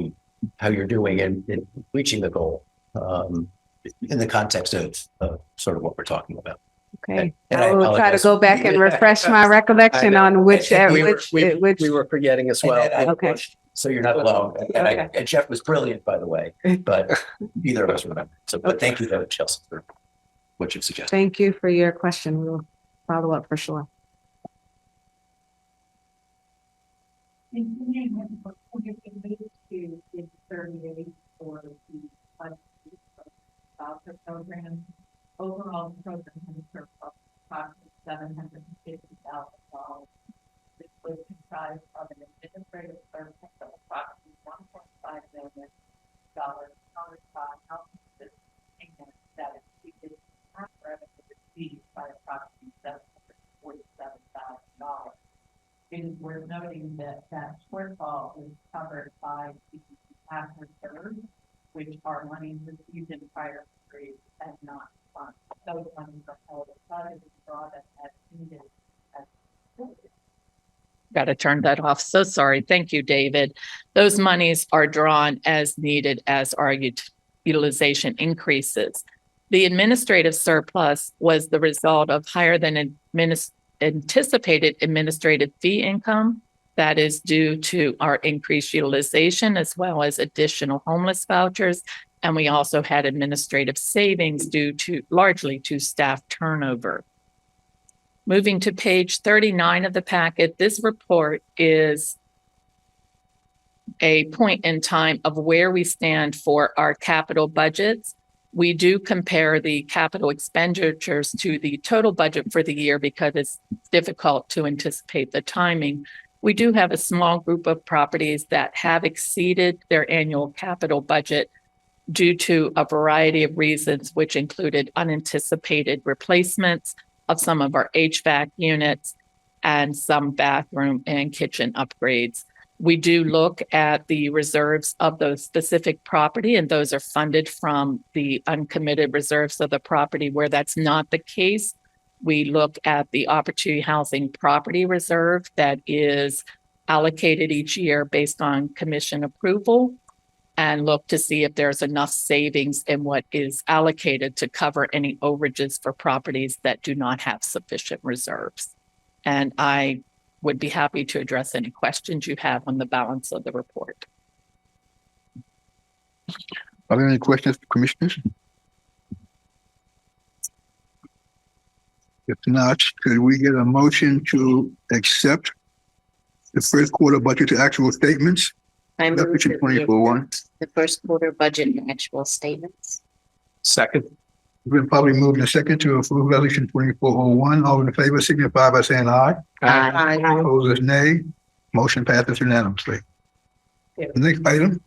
you're doing in reaching the goal in the context of sort of what we're talking about. Okay. And I will try to apologize. go back and refresh my recollection on which. we were forgetting as well. And Okay. So you're not alone. Okay. And Jeff was brilliant, by the way, but neither of us remember. So, but thank you, though, Chelsea, for what you've suggested. Thank you for your question. We'll follow up for sure. Continuing with to the 38 for the voucher program. Overall, the program has surplus approximately $750,000. This was comprised of an administrative service of approximately $1.5 million, covered by health payments that exceeded tax revenue received by approximately $747,000. It is worth noting that shortfall is covered by the tax reserve, which are monies received in prior periods and not funds. Those monies are held aside and brought as needed. Got to turn that off. So sorry. Thank you, David. Those monies are drawn as needed as our utilization increases. The administrative surplus was the result of higher than anticipated administrative fee income that is due to our increased utilization as well as additional homeless vouchers. And we also had administrative savings due to largely to staff turnover. Moving to page 39 of the packet, this report is a point in time of where we stand for our capital budgets. We do compare the capital expenditures to the total budget for the year because it's difficult to anticipate the timing. We do have a small group of properties that have exceeded their annual capital budget due to a variety of reasons, which included unanticipated replacements of some of our HVAC units and some bathroom and kitchen upgrades. We do look at the reserves of those specific property, and those are funded from the uncommitted reserves of the property. Where that's not the case, we look at the Opportunity Housing Property Reserve that is allocated each year based on commission approval, and look to see if there's enough savings in what is allocated to cover any overages for properties that do not have sufficient reserves. And I would be happy to address any questions you have on the balance of the report. Are there any questions, commissioners? If not, could we get a motion to accept the first quarter budget to actual statements? I move Resolution that we 24-1. accept the first quarter budget and actual statements. Second. It's been probably moved in second to approve resolution 2401. All in favor signify by saying aye. Aye. Opposed, nay. Motion passes unanimously. The next item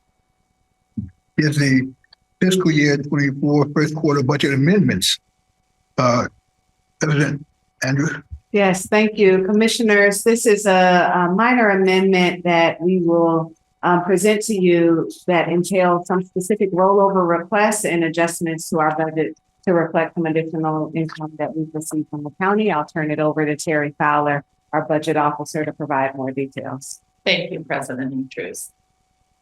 is the fiscal year 24 first quarter budget amendments. President Andrews. Yes, thank you, Commissioners. This is a minor amendment that we will present to you that entails some specific rollover requests and adjustments to our budget to reflect some additional income that we've received from the county. I'll turn it over to Terry Fowler, our budget officer, to provide more details. Thank you, President Andrews.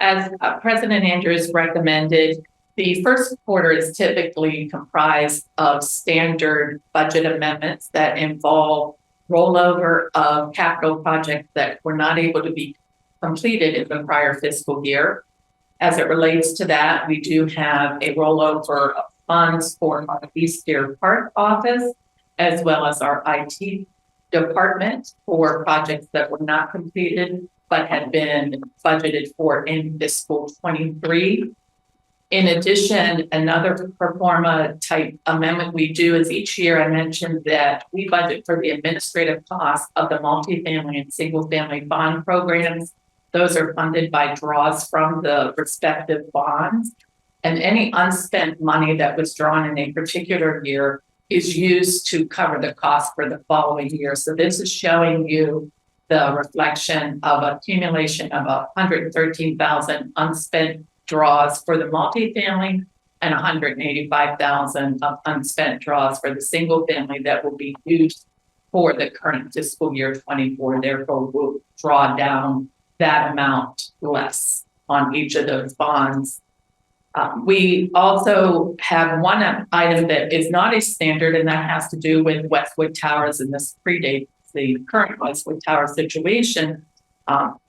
As President Andrews recommended, the first quarter is typically comprised of standard budget amendments that involve rollover of capital projects that were not able to be completed in the prior fiscal year. As it relates to that, we do have a rollover of funds for our East Deer Park office, as well as our IT department for projects that were not completed, but had been budgeted for in fiscal 23. In addition, another pro forma type amendment we do is each year I mentioned that we budget for the administrative costs of the multifamily and single family bond programs. Those are funded by draws from the respective bonds. And any unspent money that was drawn in a particular year is used to cover the cost for the following year. So this is showing you the reflection of accumulation of 113,000 unspent draws for the multifamily and 185,000 of unspent draws for the single family that will be used for the current fiscal year 24. Therefore, we'll draw down that amount less on each of those bonds. We also have one item that is not a standard, and that has to do with Westwood Towers, and this predates the current Westwood Tower situation.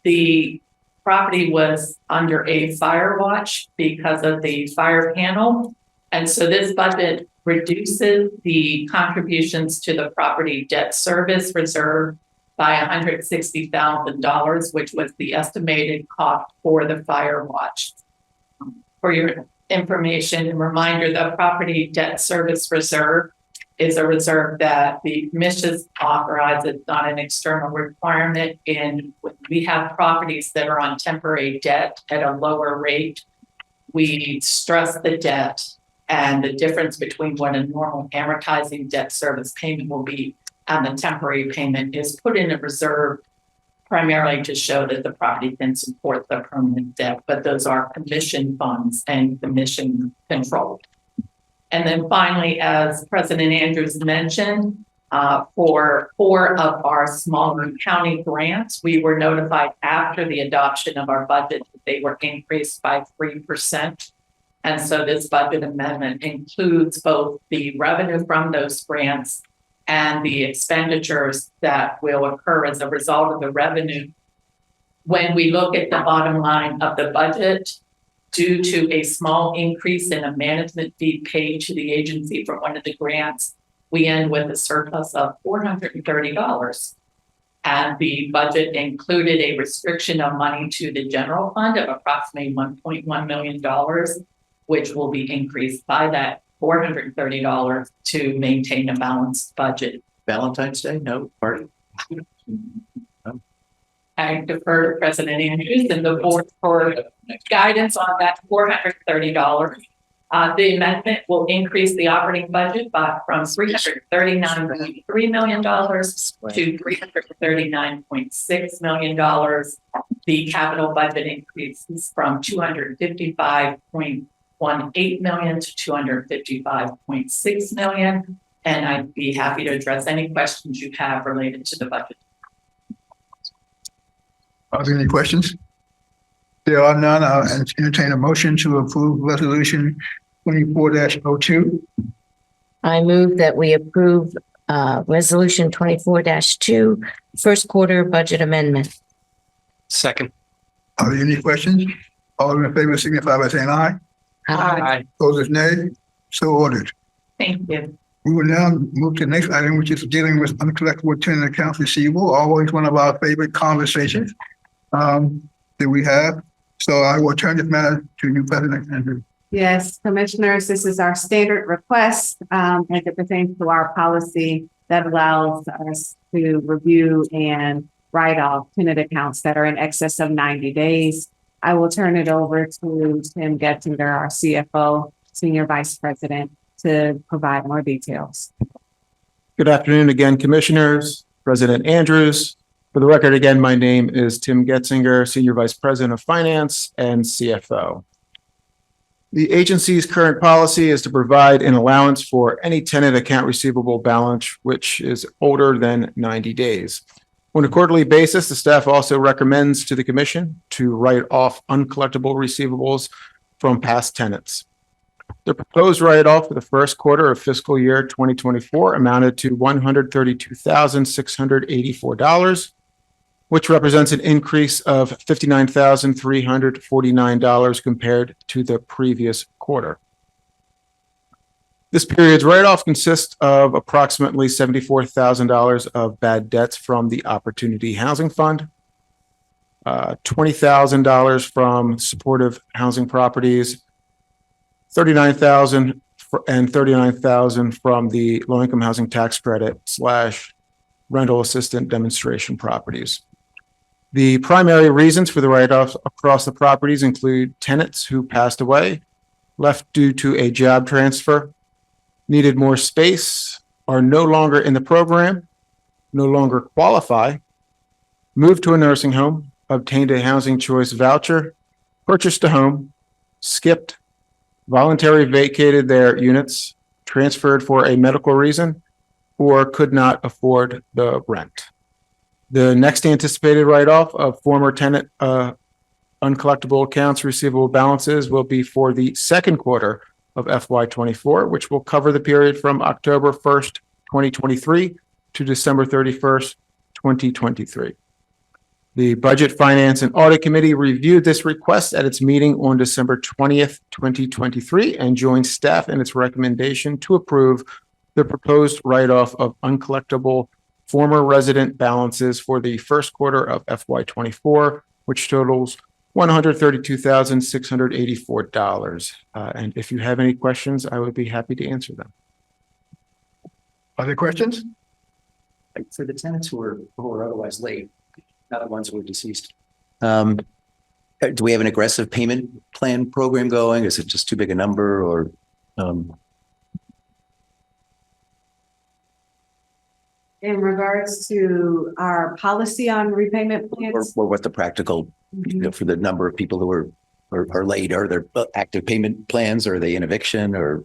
The property was under a fire watch because of the fire panel. And so this budget reduces the contributions to the property debt service reserve by $160,000, which was the estimated cost for the fire watch. For your information and reminder, the property debt service reserve is a reserve that the commission authorizes, not an external requirement. In when we have properties that are on temporary debt at a lower rate, we stress the debt and the difference between what a normal amortizing debt service payment will be and the temporary payment is put in a reserve primarily to show that the property can support the permanent debt, but those are commission funds and commission controlled. And then finally, as President Andrews mentioned, for 4 of our smaller county grants, we were notified after the adoption of our budget that they were increased by 3%. And so this budget amendment includes both the revenue from those grants and the expenditures that will occur as a result of the revenue. When we look at the bottom line of the budget, due to a small increase in a management fee paid to the agency for one of the grants, we end with a surplus of $430. And the budget included a restriction of money to the general fund of approximately $1.1 million, which will be increased by that $430 to maintain a balanced budget. Valentine's Day, no party? I defer to President Andrews and the board for guidance on that $430. The amendment will increase the operating budget from $339.3 million to $339.6 million. The capital budget increases from $255.18 million to $255.6 million. And I'd be happy to address any questions you have related to the budget. Are there any questions? There are none. I'll entertain a motion to approve resolution 24-02. I move that we approve resolution 24-2, first quarter budget amendment. Second. Are there any questions? All in favor signify by saying aye. Aye. Opposed, nay. So ordered. Thank you. We will now move to the next item, which is dealing with uncollectible tenant accounts receivable, always one of our favorite conversations that we have. So I will turn this matter to you, President Andrew. Yes, commissioners, this is our standard request as it pertains to our policy that allows us to review and write off tenant accounts that are in excess of 90 days. I will turn it over to Tim Gettinger, our CFO, Senior Vice President, to provide more details. Good afternoon again, Commissioners, President Andrews. For the record, again, my name is Tim Getzinger, Senior Vice President of Finance and CFO. The agency's current policy is to provide an allowance for any tenant account receivable balance which is older than 90 days. On a quarterly basis, the staff also recommends to the Commission to write off uncollectible receivables from past tenants. The proposed write-off for the first quarter of fiscal year 2024 amounted to $132,684, which represents an increase of $59,349 compared to the previous quarter. This period's write-off consists of approximately $74,000 of bad debts from the Opportunity Housing Fund, $20,000 from supportive housing properties, $39,000 and $39,000 from the low-income housing tax credit / rental assistant demonstration properties. The primary reasons for the write-offs across the properties include tenants who passed away, left due to a job transfer, needed more space, are no longer in the program, no longer qualify, moved to a nursing home, obtained a housing choice voucher, purchased a home, skipped, voluntarily vacated their units, transferred for a medical reason, or could not afford the rent. The next anticipated write-off of former tenant uncollectible accounts receivable balances will be for the second quarter of FY24, which will cover the period from October 1st, 2023 to December 31st, 2023. The Budget, Finance, and Audit Committee reviewed this request at its meeting on December 20th, 2023, and joined staff in its recommendation to approve the proposed write-off of uncollectible former resident balances for the first quarter of FY24, which totals $132,684. And if you have any questions, I would be happy to answer them. Are there questions? For the tenants who are otherwise late, not the ones who are deceased. Do we have an aggressive payment plan program going? Is it just too big a number or? In regards to our policy on repayment plans, Or what the practical, for the number of people who are late, are there active payment plans? Or are they in eviction or?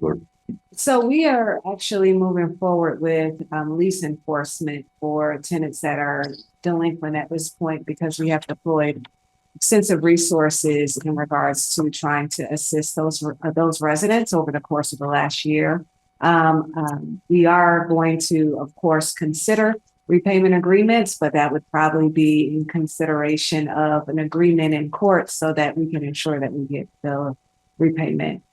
so we are actually moving forward with lease enforcement for tenants that are delinquent at this point because we have deployed extensive resources in regards to trying to assist those residents over the course of the last year. We are going to, of course, consider repayment agreements, but that would probably be in consideration of an agreement in court so that we can ensure that we get the repayment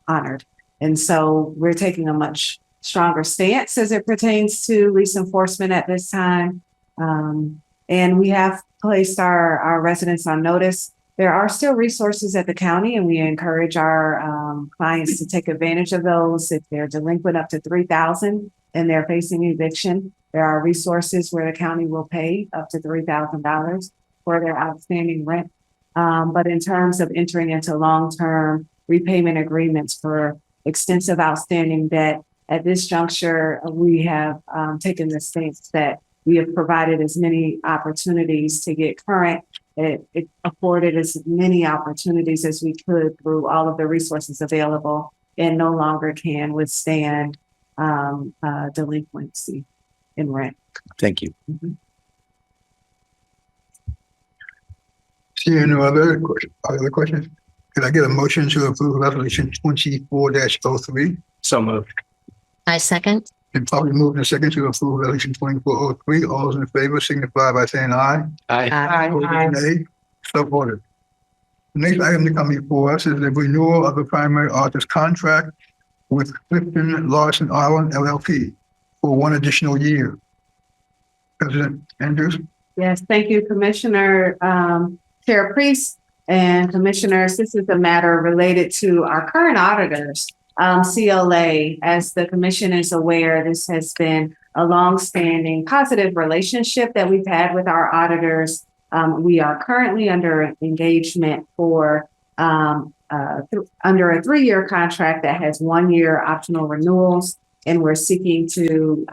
honored. And so we're taking a much stronger stance as it pertains to lease enforcement at this time. And we have placed our residents on notice. There are still resources at the county, and we encourage our clients to take advantage of those. If they're delinquent up to $3,000 and they're facing eviction, there are resources where the county will pay up to $3,000 for their outstanding rent. But in terms of entering into long-term repayment agreements for extensive outstanding debt, at this juncture, we have taken the stance that we have provided as many opportunities to get current. It afforded as many opportunities as we could through all of the resources available, and no longer can withstand delinquency in rent. Thank you. Seeing no other questions? Could I get a motion to approve resolution 24-03? So moved. I second. Been probably moved and second to approve resolution 2403. All those in favor signify by saying aye. Aye. Opposed, nay. So voted. The next item to come before us is the renewal of the primary author's contract with Clifton Larson Island LLP for 1 additional year. President Andrews? Yes, thank you, Commissioner, Chair Priest and Commissioners. This is a matter related to our current auditors, CLA. As the commission is aware, this has been a longstanding positive relationship that we've had with our auditors. We are currently under engagement for under a 3-year contract that has 1-year optional renewals, and we're seeking to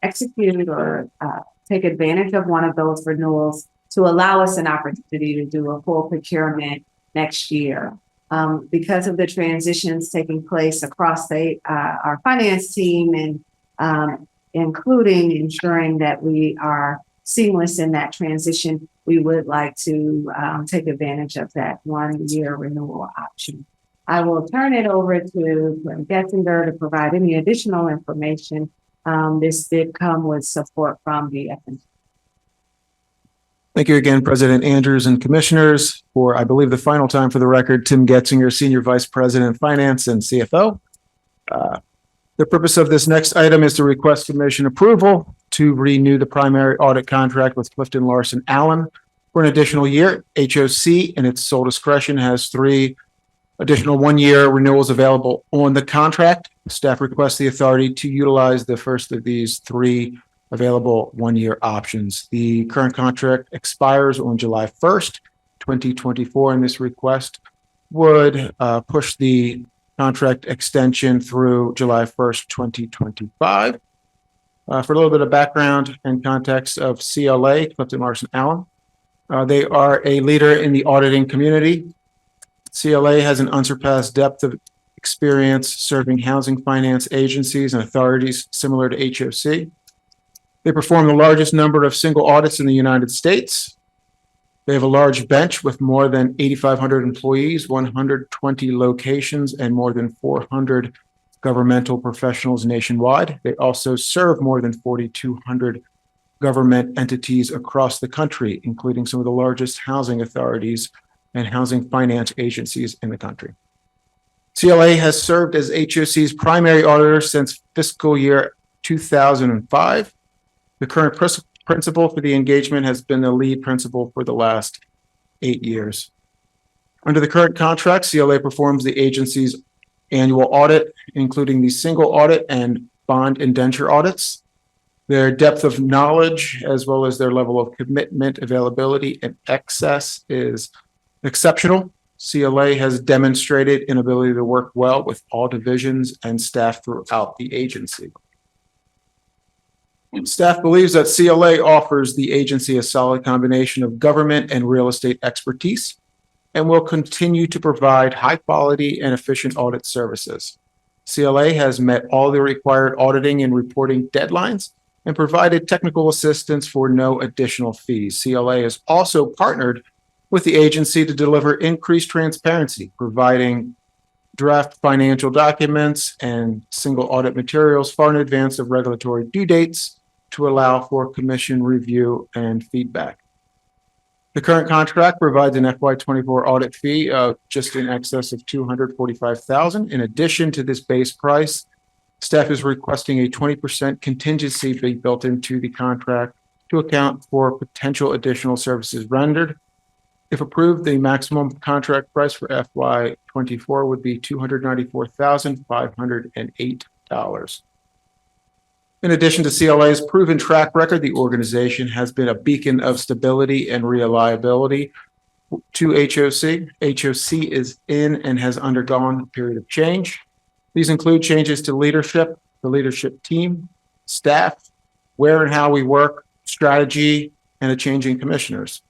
execute or take advantage of one of those renewals to allow us an opportunity to do a full procurement next year. Because of the transitions taking place across our finance team and including ensuring that we are seamless in that transition, we would like to take advantage of that 1-year renewal option. I will turn it over to Glenn Getzinger to provide any additional information. This did come with support from the FNC. Thank you again, President Andrews and Commissioners. For, I believe, the final time for the record, Tim Getzinger, Senior Vice President, Finance and CFO. The purpose of this next item is to request Commission approval to renew the primary audit contract with Clifton Larson Allen for an additional year. HOC, in its sole discretion, has 3 additional 1-year renewals available on the contract. Staff requests the authority to utilize the first of these 3 available 1-year options. The current contract expires on July 1st, 2024, and this request would push the contract extension through July 1st, 2025. For a little bit of background and context of CLA, Clifton Larson Allen, they are a leader in the auditing community. CLA has an unsurpassed depth of experience serving housing finance agencies and authorities similar to HOC. They perform the largest number of single audits in the United States. They have a large bench with more than 8,500 employees, 120 locations, and more than 400 governmental professionals nationwide. They also serve more than 4,200 government entities across the country, including some of the largest housing authorities and housing finance agencies in the country. CLA has served as HOC's primary auditor since fiscal year 2005. The current principal for the engagement has been the lead principal for the last 8 years. Under the current contract, CLA performs the agency's annual audit, including the single audit and bond indenture audits. Their depth of knowledge, as well as their level of commitment, availability, and excess is exceptional. CLA has demonstrated an ability to work well with all divisions and staff throughout the agency. Staff believes that CLA offers the agency a solid combination of government and real estate expertise and will continue to provide high quality and efficient audit services. CLA has met all the required auditing and reporting deadlines and provided technical assistance for no additional fees. CLA has also partnered with the agency to deliver increased transparency, providing draft financial documents and single audit materials far in advance of regulatory due dates to allow for commission review and feedback. The current contract provides an FY24 audit fee of just in excess of $245,000. In addition to this base price, staff is requesting a 20% contingency fee built into the contract to account for potential additional services rendered. If approved, the maximum contract price for FY24 would be $294,508. In addition to CLA's proven track record, the organization has been a beacon of stability and reliability to HOC. HOC is in and has undergone a period of change. These include changes to leadership, the leadership team, staff, where and how we work, strategy, and a changing commissioners.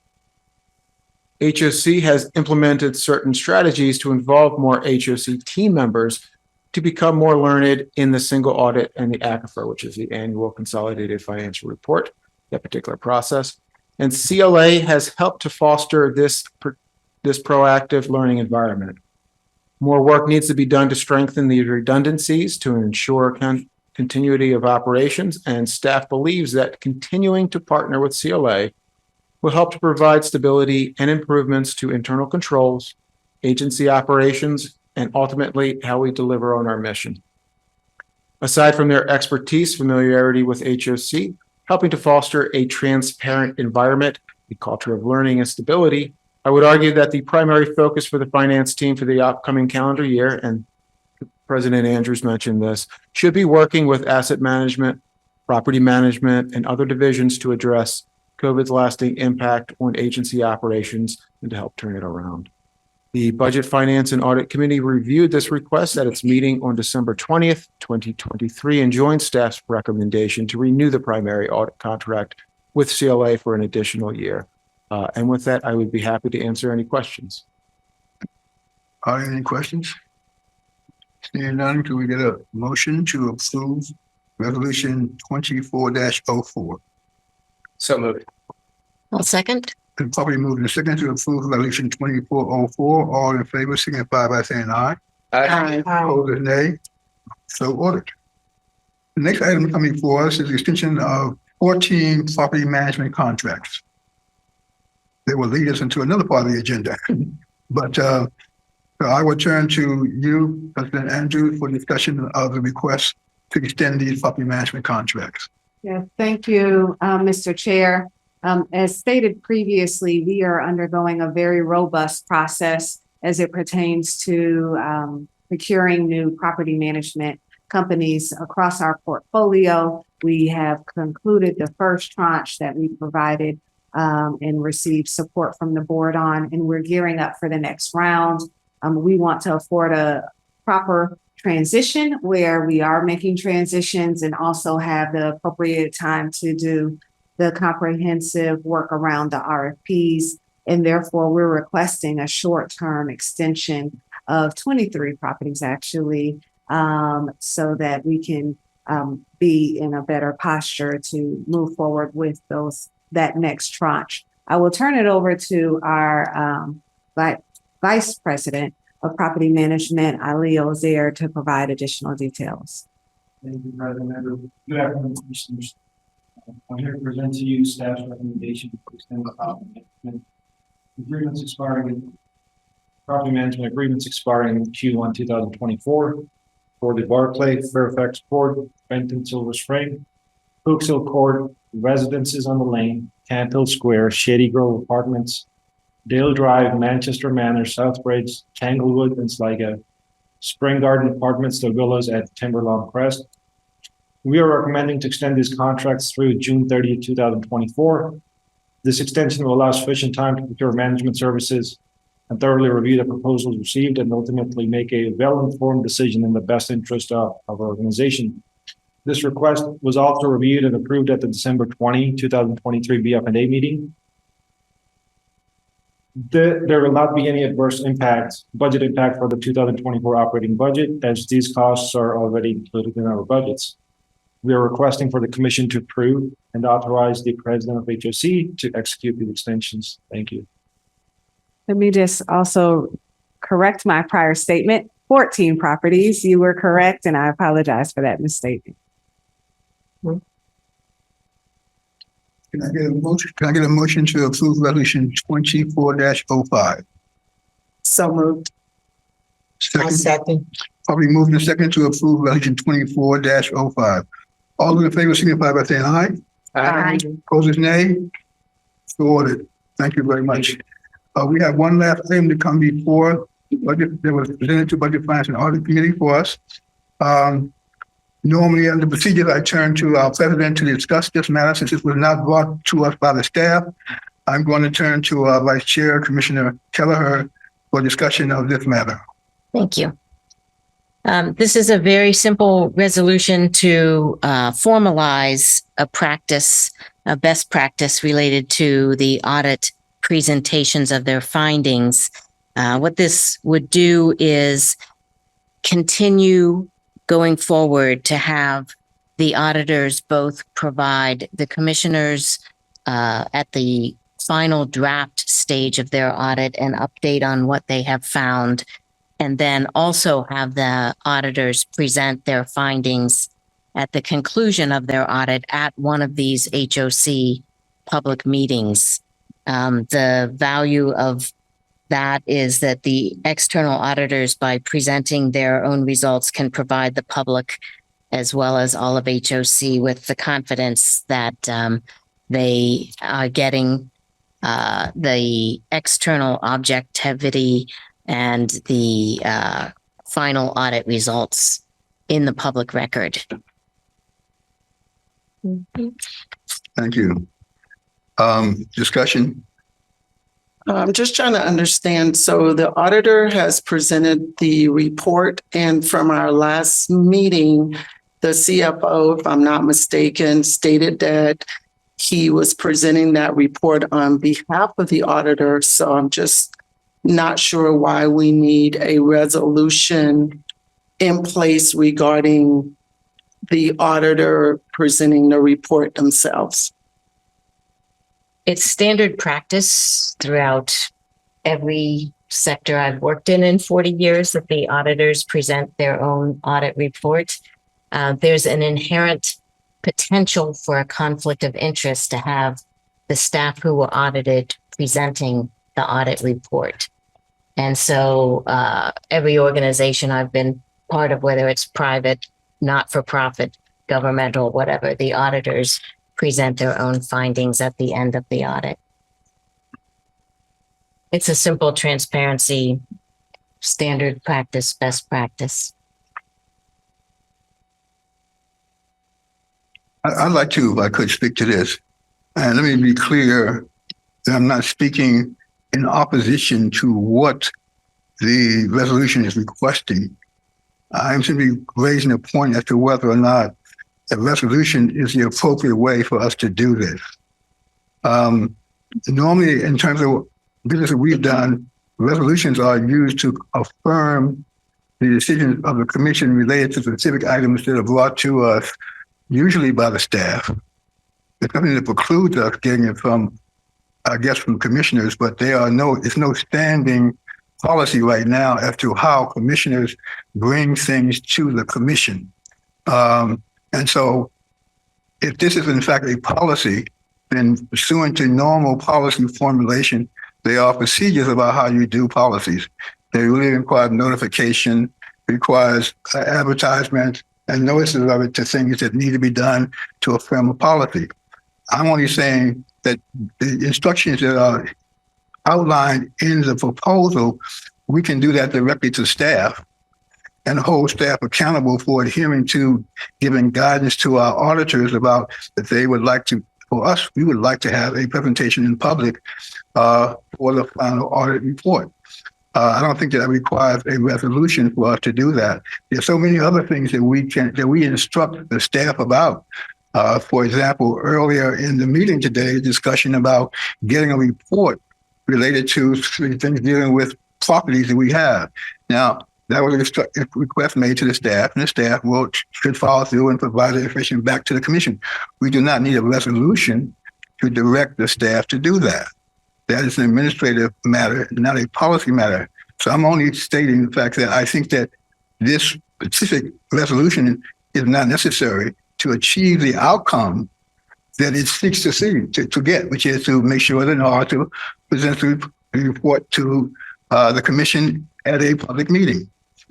HOC has implemented certain strategies to involve more HOC team members to become more learned in the single audit and the ACFR, which is the annual consolidated financial report, that particular process. And CLA has helped to foster this proactive learning environment. More work needs to be done to strengthen the redundancies to ensure continuity of operations, and staff believes that continuing to partner with CLA will help to provide stability and improvements to internal controls, agency operations, and ultimately how we deliver on our mission. Aside from their expertise, familiarity with HOC, helping to foster a transparent environment, a culture of learning and stability, I would argue that the primary focus for the finance team for the upcoming calendar year, and President Andrews mentioned this, should be working with asset management, property management, and other divisions to address COVID's lasting impact on agency operations and to help turn it around. The Budget, Finance, and Audit Committee reviewed this request at its meeting on December 20th, 2023, and joined staff's recommendation to renew the primary audit contract with CLA for an additional year. And with that, I would be happy to answer any questions. Are there any questions? Seeing none, can we get a motion to approve resolution 24-04? So moved. I'll second. Been properly moved and second to approve resolution 2404. All in favor, signify by saying aye. Opposed, nay. So ordered. The next item coming before us is the extension of 14 property management contracts. They will lead us into another part of the agenda. But so I will turn to you, President Andrews, for discussion of the request to extend these property management contracts. Yes, thank you, Mr. Chair. As stated previously, we are undergoing a very robust process as it pertains to procuring new property management companies across our portfolio. We have concluded the first tranche that we provided and received support from the board on, and we're gearing up for the next round. We want to afford a proper transition where we are making transitions and also have the appropriate time to do the comprehensive work around the RFPs. And therefore, we're requesting a short-term extension of 23 properties, actually, so that we can be in a better posture to move forward with that next tranche. I will turn it over to our Vice President of Property Management, Ali Ozier, to provide additional details. Thank you, President. Good afternoon, Commissioners. I'm here to present to you staff's recommendation to extend the property management agreements expiring in Q1 2024 for the Barclay, Fairfax Court, Benton Silver Spring, Hooks Hill Court, Residences on the Lane, Camp Hill Square, Shady Grove Apartments, Dale Drive, Manchester Manor, Southbridge, Tanglewood, and Sligo, Spring Garden Apartments, the villas at Timberlawn Crest. We are recommending to extend these contracts through June 30th, 2024. This extension will allow sufficient time to procure management services and thoroughly review the proposals received and ultimately make a well-informed decision in the best interest of our organization. This request was also reviewed and approved at the December 2023 BF&A meeting. There will not be any adverse budget impact for the 2024 operating budget, as these costs are already included in our budgets. We are requesting for the Commission to approve and authorize the President of HOC to execute these extensions. Thank you. Let me just also correct my prior statement. 14 properties. You were correct, and I apologize for that misstatement. Can I get a motion? Can I get a motion to approve resolution 24-05? So moved. I second. Probably moved and second to approve resolution 24-05. All in favor, signify by saying aye. Aye. Opposed, nay. So ordered. Thank you very much. We have one last item to come before budget that was presented to Budget, Finance, and Audit Committee for us. Normally, under procedures, I turn to our president to discuss this matter. Since this was not brought to us by the staff, I'm going to turn to our Vice Chair, Commissioner Kelleher, for discussion of this matter. Thank you. This is a very simple resolution to formalize a best practice related to the audit presentations of their findings. What this would do is continue going forward to have the auditors both provide the commissioners at the final draft stage of their audit an update on what they have found, and then also have the auditors present their findings at the conclusion of their audit at one of these HOC public meetings. The value of that is that the external auditors, by presenting their own results, can provide the public as well as all of HOC with the confidence that they are getting the external objectivity and the final audit results in the public record. Thank you. Discussion? I'm just trying to understand. So the auditor has presented the report, and from our last meeting, the CFO, if I'm not mistaken, stated that he was presenting that report on behalf of the auditor. So I'm just not sure why we need a resolution in place regarding the auditor presenting the report themselves. It's standard practice throughout every sector I've worked in 40 years that the auditors present their own audit report. There's an inherent potential for a conflict of interest to have the staff who were audited presenting the audit report. And so every organization I've been part of, whether it's private, not-for-profit, governmental, whatever, the auditors present their own findings at the end of the audit. It's a simple transparency, standard practice, best practice. I'd like to, if I could, speak to this. And let me be clear that I'm not speaking in opposition to what the resolution is requesting. I'm simply raising a point as to whether or not a resolution is the appropriate way for us to do this. Normally, in terms of business that we've done, resolutions are used to affirm the decisions of the commission related to specific items that are brought to us, usually by the staff. There's nothing that precludes us getting it from, I guess, from commissioners, but it's no standing policy right now as to how commissioners bring things to the commission. And so if this is in fact a policy, then pursuant to normal policy formulation, there are procedures about how you do policies. They really require notification, requires advertisement and notices of it to things that need to be done to affirm a policy. I'm only saying that the instructions that are outlined in the proposal, we can do that directly to staff and hold staff accountable for adhering to giving guidance to our auditors about that they would like to, for us, we would like to have a presentation in public for the final audit report. I don't think that requires a resolution for us to do that. There's so many other things that we instruct the staff about. For example, earlier in the meeting today, discussion about getting a report related to things dealing with properties that we have. Now, that was a request made to the staff, and the staff should follow through and provide the information back to the commission. We do not need a resolution to direct the staff to do that. That is an administrative matter, not a policy matter. So I'm only stating the fact that I think that this specific resolution is not necessary to achieve the outcome that it seeks to get, which is to make sure that an auditor presents the report to the commission at a public meeting.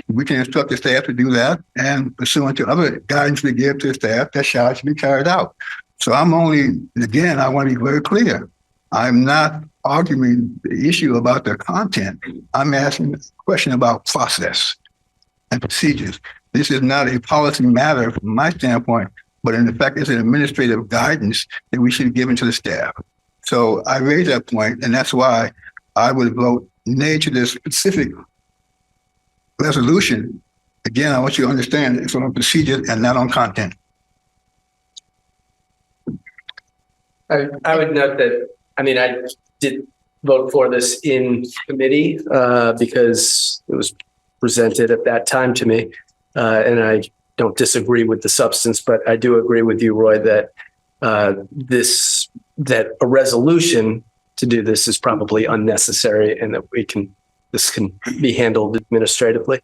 We can instruct the staff to do that, and pursuant to other guidance we give to the staff, that shall be carried out. So I'm only, again, I want to be very clear. I'm not arguing the issue about the content. I'm asking a question about process and procedures. This is not a policy matter from my standpoint, but in fact, it's an administrative guidance that we should give to the staff. So I raise that point, and that's why I would vote nay to this specific resolution. Again, I want you to understand it's on procedures and not on content. I would note that, I did vote for this in committee because it was presented at that time to me. And I don't disagree with the substance, but I do agree with you, Roy, that that a resolution to do this is probably unnecessary, and that this can be handled administratively.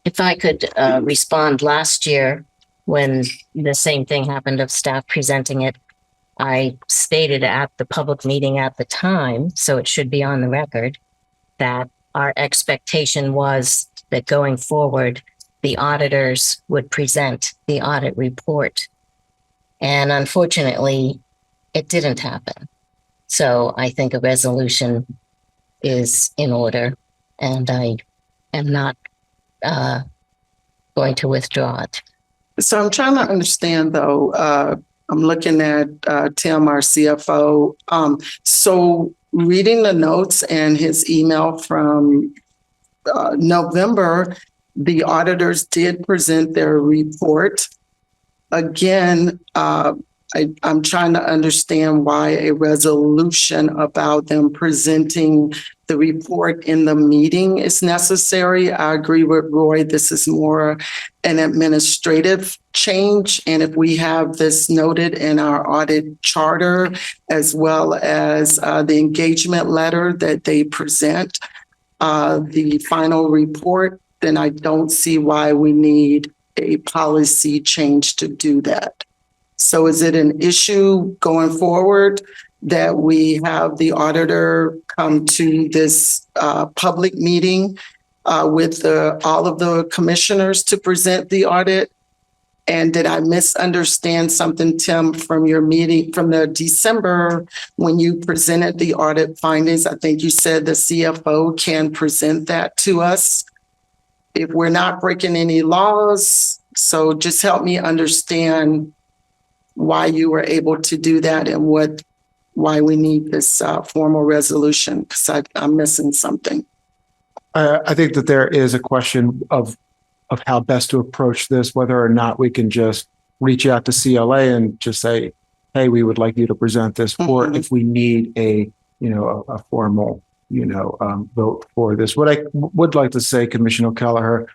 If I could respond, last year when the same thing happened of staff presenting it, I stated at the public meeting at the time, so it should be on the record, that our expectation was that going forward, the auditors would present the audit report. And unfortunately, it didn't happen. So I think a resolution is in order, and I am not going to withdraw it. So I'm trying to understand though, I'm looking at Tim, our CFO. So reading the notes and his email from November, the auditors did present their report. Again, I'm trying to understand why a resolution about them presenting the report in the meeting is necessary. I agree with Roy. This is more an administrative change. And if we have this noted in our audit charter, as well as the engagement letter that they present, the final report, then I don't see why we need a policy change to do that. So is it an issue going forward that we have the auditor come to this public meeting with all of the commissioners to present the audit? And did I misunderstand something, Tim, from your meeting from the December when you presented the audit findings? I think you said the CFO can present that to us if we're not breaking any laws. So just help me understand why you were able to do that and why we need this formal resolution, because I'm missing something. I think that there is a question of how best to approach this, whether or not we can just reach out to CLA and just say, hey, we would like you to present this, or if we need a formal, vote for this. What I would like to say, Commissioner Kelleher,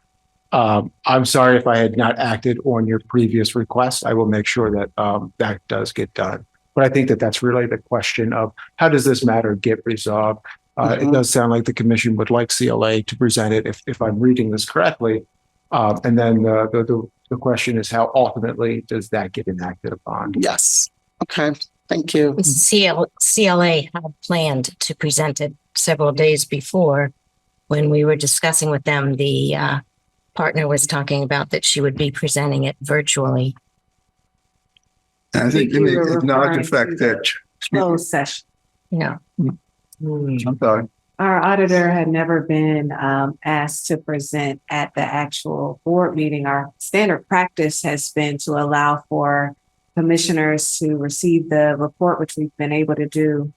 I'm sorry if I had not acted on your previous request. I will make sure that that does get done. But I think that that's really the question of how does this matter get resolved? It does sound like the commission would like CLA to present it if I'm reading this correctly. And then the question is how ultimately does that get enacted upon? Yes. Okay. Thank you. CLA had planned to present it several days before. When we were discussing with them, the partner was talking about that she would be presenting it virtually. And I think you may acknowledge the fact that, Closed session. No. I'm sorry. Our auditor had never been asked to present at the actual board meeting. Our standard practice has been to allow for commissioners to receive the report, which we've been able to do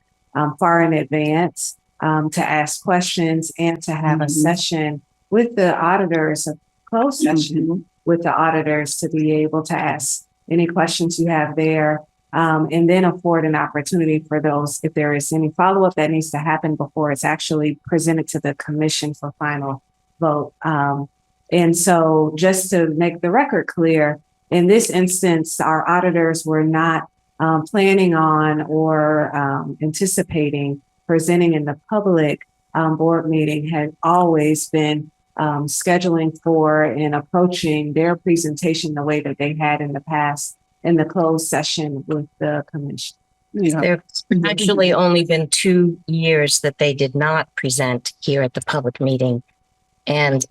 far in advance, to ask questions and to have a session with the auditors, a closed session with the auditors to be able to ask any questions you have there. And then afford an opportunity for those, if there is any follow-up that needs to happen before it's actually presented to the commission for final vote. And so just to make the record clear, in this instance, our auditors were not planning on or anticipating presenting in the public board meeting, had always been scheduling for and approaching their presentation the way that they had in the past in the closed session with the commission. Yeah. There actually only been 2 years that they did not present here at the public meeting. And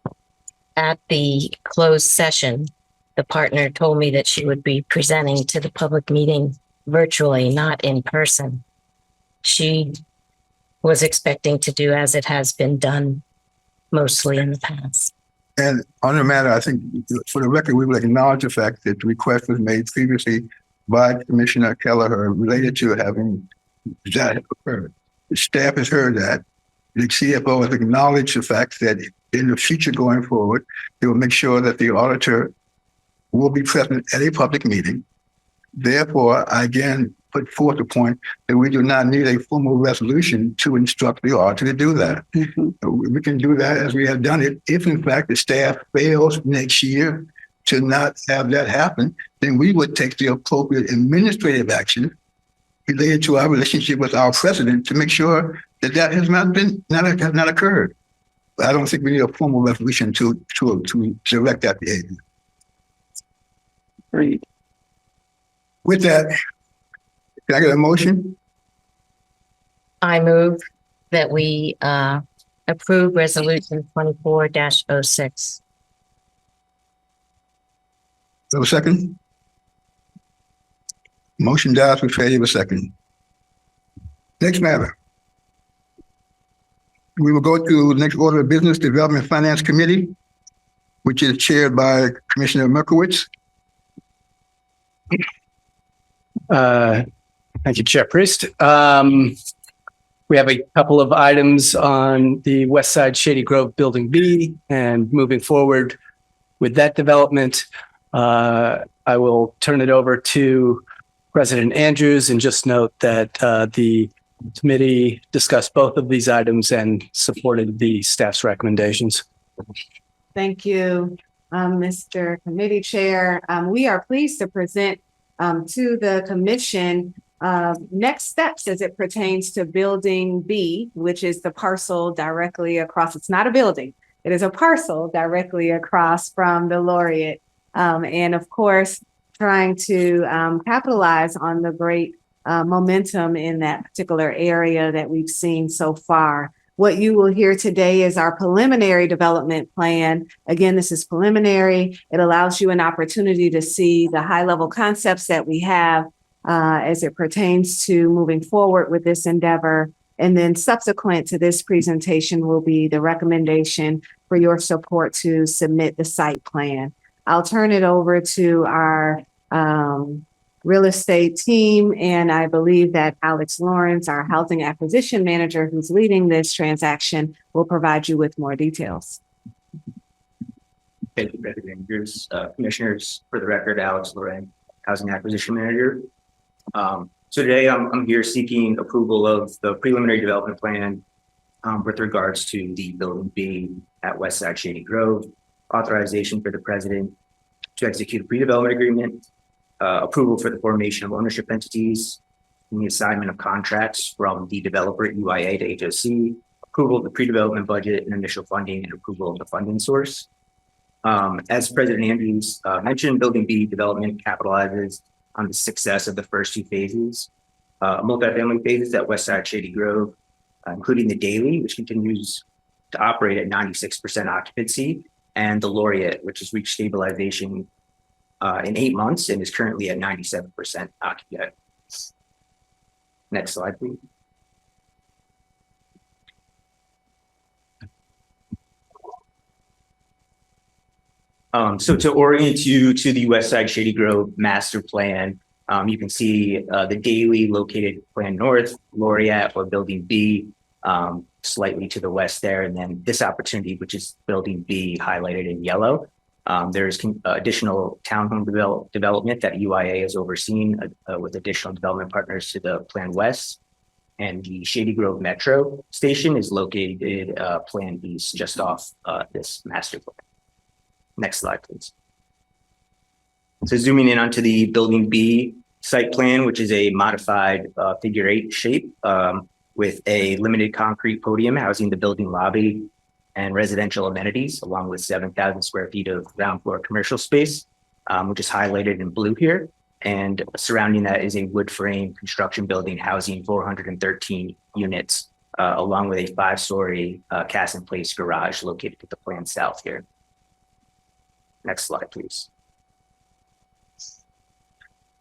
at the closed session, the partner told me that she would be presenting to the public meeting virtually, not in person. She was expecting to do as it has been done mostly in the past. And on the matter, I think for the record, we will acknowledge the fact that the request was made previously by Commissioner Kelleher related to having that occurred. The staff has heard that. The CFO has acknowledged the fact that in the future going forward, they will make sure that the auditor will be present at a public meeting. Therefore, I again put forth the point that we do not need a formal resolution to instruct the auditor to do that. We can do that as we have done it. If in fact the staff fails next year to not have that happen, then we would take the appropriate administrative action related to our relationship with our president to make sure that that has not occurred. But I don't think we need a formal resolution to direct that behavior. Great. With that, can I get a motion? I move that we approve resolution 24-06. Do I have a second? Motion dies for failure of a second. Next matter. We will go to the next order of business, Development Finance Committee, which is chaired by Commissioner Merkowitz. Thank you, Chair Priest. We have a couple of items on the West Side Shady Grove Building B, and moving forward with that development, I will turn it over to President Andrews and just note that the committee discussed both of these items and supported the staff's recommendations. Thank you, Mr. Committee Chair. We are pleased to present to the commission next steps as it pertains to Building B, which is the parcel directly across. It's not a building. It is a parcel directly across from the Laureate. And of course, trying to capitalize on the great momentum in that particular area that we've seen so far. What you will hear today is our preliminary development plan. Again, this is preliminary. It allows you an opportunity to see the high-level concepts that we have as it pertains to moving forward with this endeavor. And then subsequent to this presentation will be the recommendation for your support to submit the site plan. I'll turn it over to our real estate team, and I believe that Alex Lawrence, our housing acquisition manager who's leading this transaction, will provide you with more details. Thank you, President Andrews. Commissioners, for the record, Alex Lawrence, housing acquisition manager. So today I'm here seeking approval of the preliminary development plan with regards to the Building B at West Side Shady Grove, authorization for the president to execute a pre-development agreement, approval for the formation of ownership entities, and the assignment of contracts from the developer at UIA to HOC, approval of the pre-development budget and initial funding, and approval of the funding source. As President Andrews mentioned, Building B development capitalizes on the success of the first two phases, multifamily phases at West Side Shady Grove, including the Daily, which continues to operate at 96% occupancy, and the Laureate, which has reached stabilization in 8 months and is currently at 97% occupied. Next slide, please. So to orient you to the West Side Shady Grove master plan, you can see the Daily located plan north, Laureate or Building B slightly to the west there, and then this opportunity, which is Building B highlighted in yellow. There's additional townhome development that UIA has overseen with additional development partners to the Plan West. And the Shady Grove Metro Station is located Plan East, just off this master plan. Next slide, please. So zooming in onto the Building B site plan, which is a modified figure 8 shape with a limited concrete podium housing the building lobby and residential amenities, along with 7,000 square feet of ground floor commercial space, which is highlighted in blue here. And surrounding that is a wood frame construction building housing 413 units, along with a 5-story cast in place garage located at the plan south here. Next slide, please.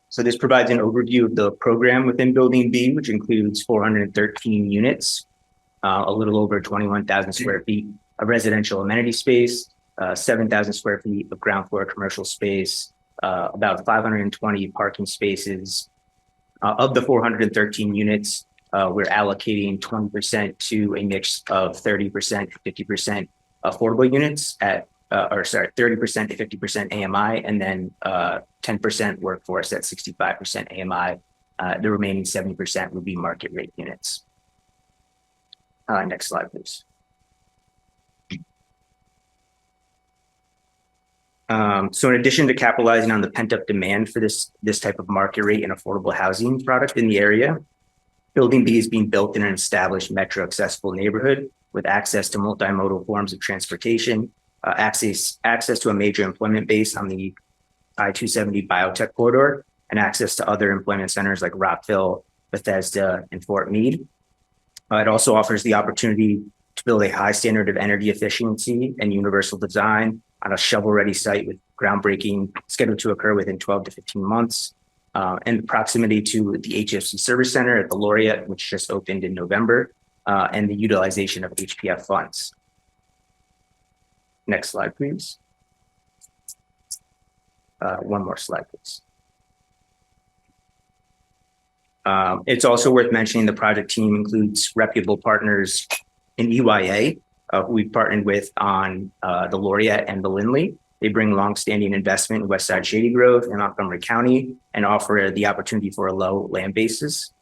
So this provides an overview of the program within Building B, which includes 413 units, a little over 21,000 square feet of residential amenity space, 7,000 square feet of ground floor commercial space, about 520 parking spaces. Of the 413 units, we're allocating 20% to a mix of 30%, 50% affordable units at 30% to 50% AMI, and then 10% workforce at 65% AMI. The remaining 70% would be market rate units. Next slide, please. So in addition to capitalizing on the pent-up demand for this type of market rate and affordable housing product in the area, Building B is being built in an established metro accessible neighborhood with access to multimodal forms of transportation, access to a major employment base on the I-270 biotech corridor, and access to other employment centers like Rockville, Bethesda, and Fort Meade. It also offers the opportunity to build a high standard of energy efficiency and universal design on a shovel-ready site with groundbreaking scheduled to occur within 12 to 15 months. And the proximity to the HFC Service Center at the Laureate, which just opened in November, and the utilization of HPF funds. Next slide, please. One more slide, please. It's also worth mentioning the project team includes reputable partners in EYA, who we've partnered with on the Laureate and the Lindley. They bring longstanding investment in Westside Shady Grove and Montgomery County and offer the opportunity for a low land basis,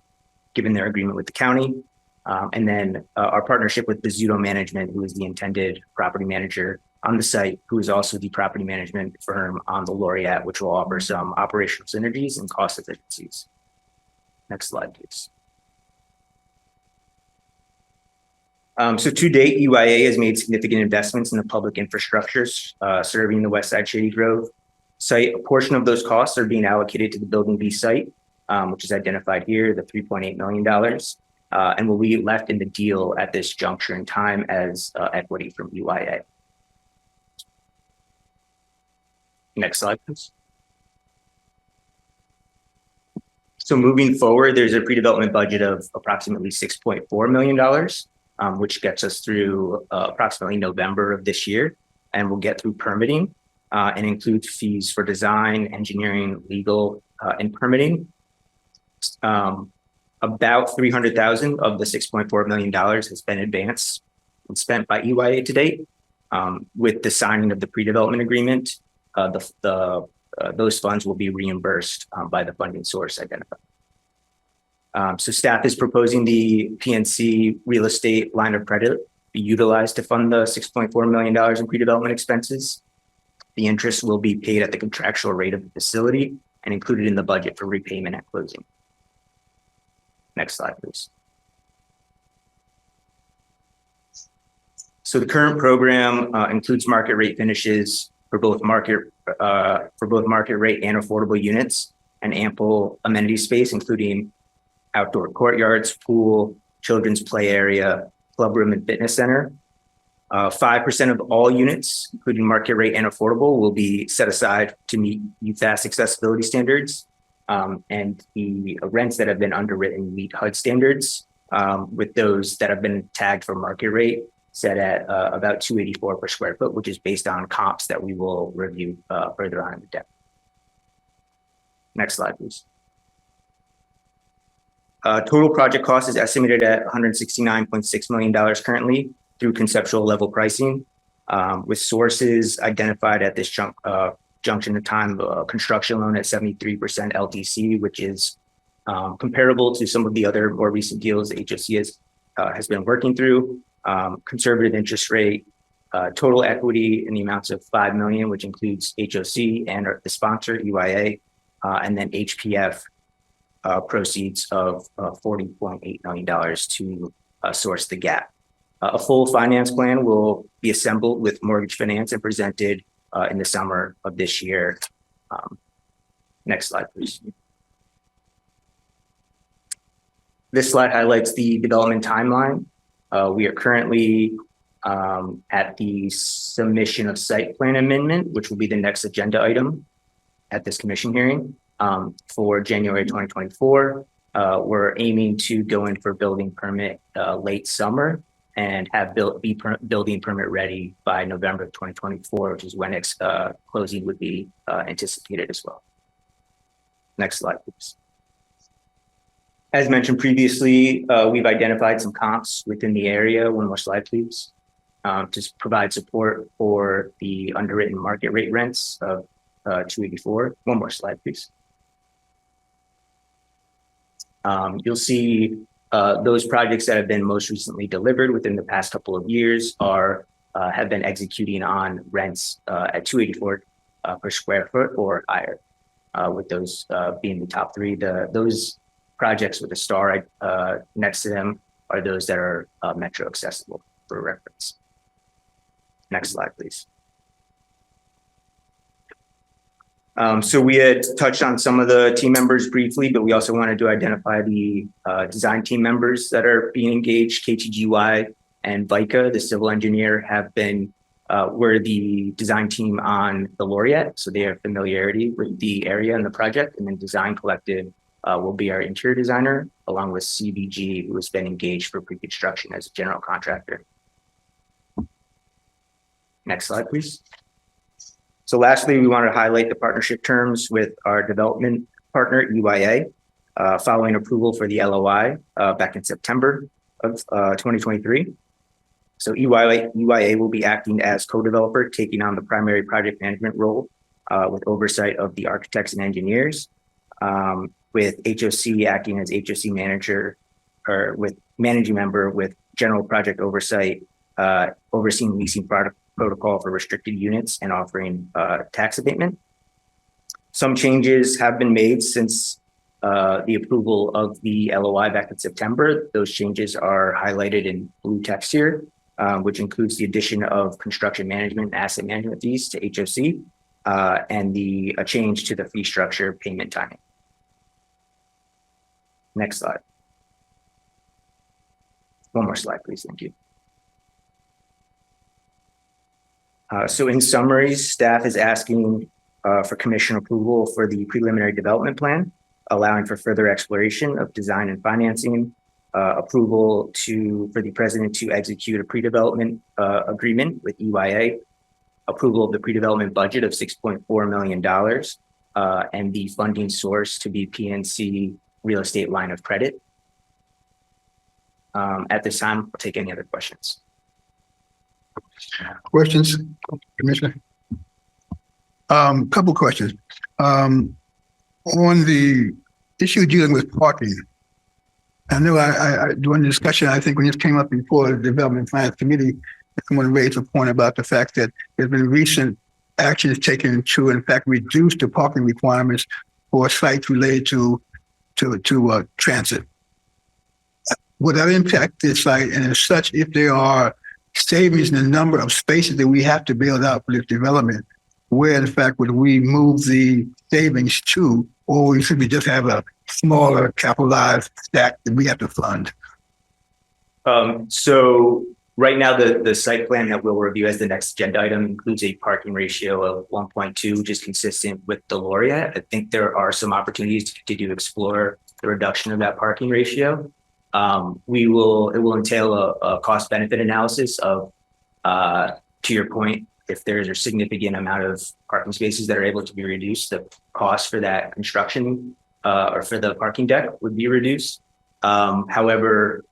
given their agreement with the county. And then our partnership with Bizzuto Management, who is the intended property manager on the site, who is also the property management firm on the Laureate, which will offer some operational synergies and cost efficiencies. Next slide, please. So to date, UIA has made significant investments in the public infrastructures serving the Westside Shady Grove site. A portion of those costs are being allocated to the Building B site, which is identified here, the $3.8 million, and will be left in the deal at this juncture in time as equity from UIA. Next slide, please. So moving forward, there's a pre-development budget of approximately $6.4 million, which gets us through approximately November of this year, and we'll get through permitting and includes fees for design, engineering, legal, and permitting. About $300,000 of the $6.4 million has been advanced and spent by EYA to date. With the signing of the pre-development agreement, those funds will be reimbursed by the funding source identified. So staff is proposing the PNC real estate line of credit be utilized to fund the $6.4 million in pre-development expenses. The interest will be paid at the contractual rate of the facility and included in the budget for repayment at closing. Next slide, please. So the current program includes market rate finishes for both market rate and affordable units, and ample amenity space, including outdoor courtyards, pool, children's play area, club room, and fitness center. 5% of all units, including market rate and affordable, will be set aside to meet UFAS accessibility standards. And the rents that have been underwritten meet HUD standards, with those that have been tagged for market rate set at about $284 per square foot, which is based on comps that we will review further on in the deck. Next slide, please. Total project cost is estimated at $169.6 million currently through conceptual level pricing, with sources identified at this junction in time, construction loan at 73% LTC, which is comparable to some of the other more recent deals the HOC has been working through. Conservative interest rate, total equity in the amounts of $5 million, which includes HOC and the sponsor EYA, and then HPF proceeds of $40.8 million to source the gap. A full finance plan will be assembled with mortgage finance and presented in the summer of this year. Next slide, please. This slide highlights the development timeline. We are currently at the submission of site plan amendment, which will be the next agenda item at this commission hearing for January 2024. We're aiming to go in for building permit late summer and have building permit ready by November of 2024, which is when closing would be anticipated as well. Next slide, please. As mentioned previously, we've identified some comps within the area. One more slide, please. To provide support for the underwritten market rate rents of $284. One more slide, please. You'll see those projects that have been most recently delivered within the past couple of years have been executing on rents at $284 per square foot or higher, with those being the top three. Those projects with a star next to them are those that are metro accessible for reference. Next slide, please. So we had touched on some of the team members briefly, but we also wanted to identify the design team members that are being engaged. KTGY and VICA, the civil engineer, have been We're the design team on the Laureate, so they have familiarity with the area and the project, and then Design Collective will be our interior designer, along with CBG, who has been engaged for pre-construction as a general contractor. Next slide, please. So lastly, we want to highlight the partnership terms with our development partner, EYA, following approval for the LOI back in September of 2023. So EYA will be acting as co-developer, taking on the primary project management role with oversight of the architects and engineers, with HOC acting as HOC manager or with managing member with general project oversight, overseeing leasing product protocol for restricted units and offering tax abatement. Some changes have been made since the approval of the LOI back in September. Those changes are highlighted in blue text here, which includes the addition of construction management and asset management fees to HOC and a change to the fee structure payment timing. Next slide. One more slide, please. Thank you. So in summary, staff is asking for commission approval for the preliminary development plan, allowing for further exploration of design and financing, approval for the president to execute a pre-development agreement with EYA, approval of the pre-development budget of $6.4 million, and the funding source to be PNC real estate line of credit. At this time, I'll take any other questions. Questions, Commissioner? Couple questions. On the issue dealing with parking, I know I during the discussion, I think when this came up before the Development Finance Committee, someone raised a point about the fact that there's been recent actions taken to, in fact, reduce the parking requirements for sites related to transit. Would that impact this site? And as such, if there are savings in the number of spaces that we have to build out for this development, where in fact would we move the savings to, or should we just have a smaller capitalized stack that we have to fund? So right now, the site plan that we'll review as the next agenda item includes a parking ratio of 1.2, which is consistent with the Laureate. I think there are some opportunities to continue to explore the reduction of that parking ratio. It will entail a cost benefit analysis of, to your point, if there's a significant amount of parking spaces that are able to be reduced, the cost for that construction or for the parking deck would be reduced. However,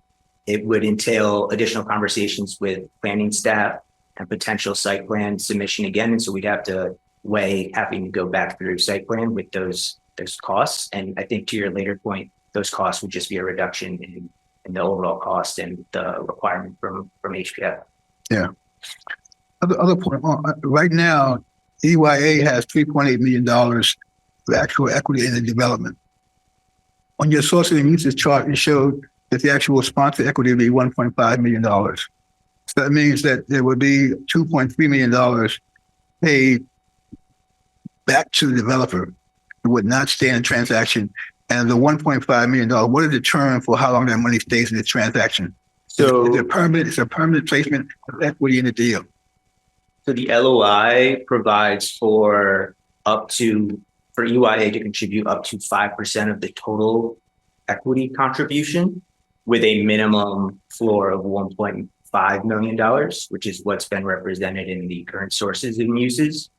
it would entail additional conversations with planning staff and potential site plan submission again. And so we'd have to weigh having to go back through site plan with those costs. And I think to your later point, those costs would just be a reduction in the overall cost and the requirement from HPF. Yeah. Other point, right now, EYA has $3.8 million of actual equity in the development. On your sources and uses chart, it showed that the actual sponsor equity would be $1.5 million. So that means that there would be $2.3 million paid back to the developer. It would not stay in the transaction. And the $1.5 million, what is the term for how long that money stays in the transaction? So it's a permanent placement of equity in the deal. So the LOI provides for EYA to contribute up to 5% of the total equity contribution with a minimum floor of $1.5 million, which is what's been represented in the current sources and uses.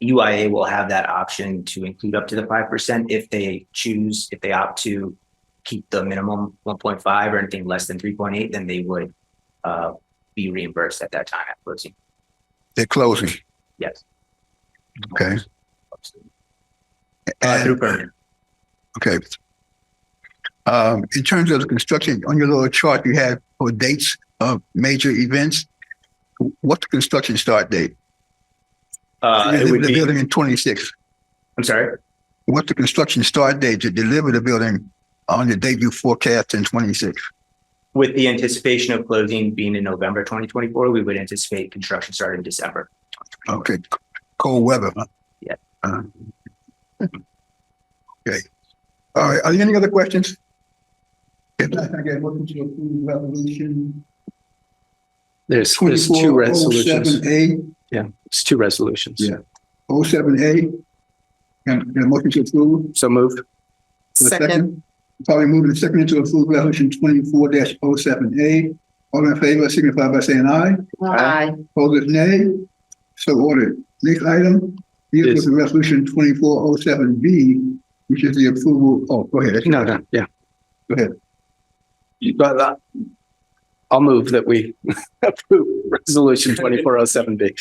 EYA will have that option to include up to the 5% if they opt to keep the minimum 1.5 or anything less than 3.8, then they would be reimbursed at that time at closing. They're closing. Yes. Okay. Through permit. Okay. In terms of the construction, on your little chart you had for dates of major events, what's the construction start date? It would the be building in 26. I'm sorry. What's the construction start date to deliver the building on the date you forecast in 26? With the anticipation of closing being in November 2024, we would anticipate construction start in December. Okay. Cold weather, huh? Yeah. Okay. All right. Are there any other questions? If not, I get motion to approve resolution. There's two resolutions. 2407A It's two resolutions. Yeah. 07A. Can I motion to approve? So moved. For a Second. Probably moving second to approve resolution 24-07A. All in favor signify by saying aye. Aye. Opposed, nay. So ordered. Next item deals with the resolution 2407B, which is the approval. Oh, go ahead. No, yeah. Go ahead. But I'll move that we approve resolution 2407B.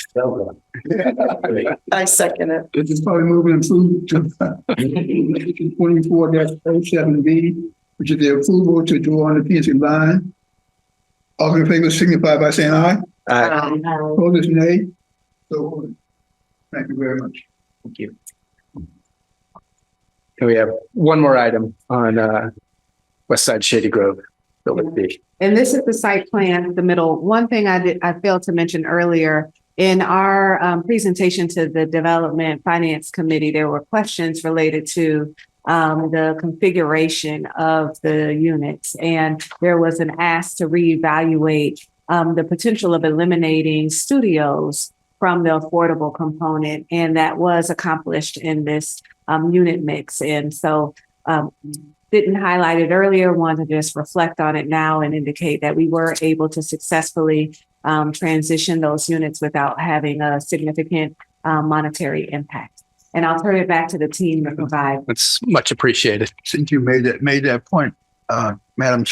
I second it. This is probably moving and approved to resolution 24-07B, which is the approval to draw on the PNC line. All in favor signify by saying aye. Opposed, nay. So ordered. Thank you very much. Thank you. And we have one more item on West Side Shady Grove, Building B. And this is the site plan, the middle. One thing I failed to mention earlier, in our presentation to the Development Finance Committee, there were questions related to the configuration of the units. And there was an ask to reevaluate the potential of eliminating studios from the affordable component. And that was accomplished in this unit mix. And so didn't highlight it earlier, wanted to just reflect on it now and indicate that we were able to successfully transition those units without having a significant monetary impact. And I'll turn it back to the team to provide. That's much appreciated. Since you made that point, Madam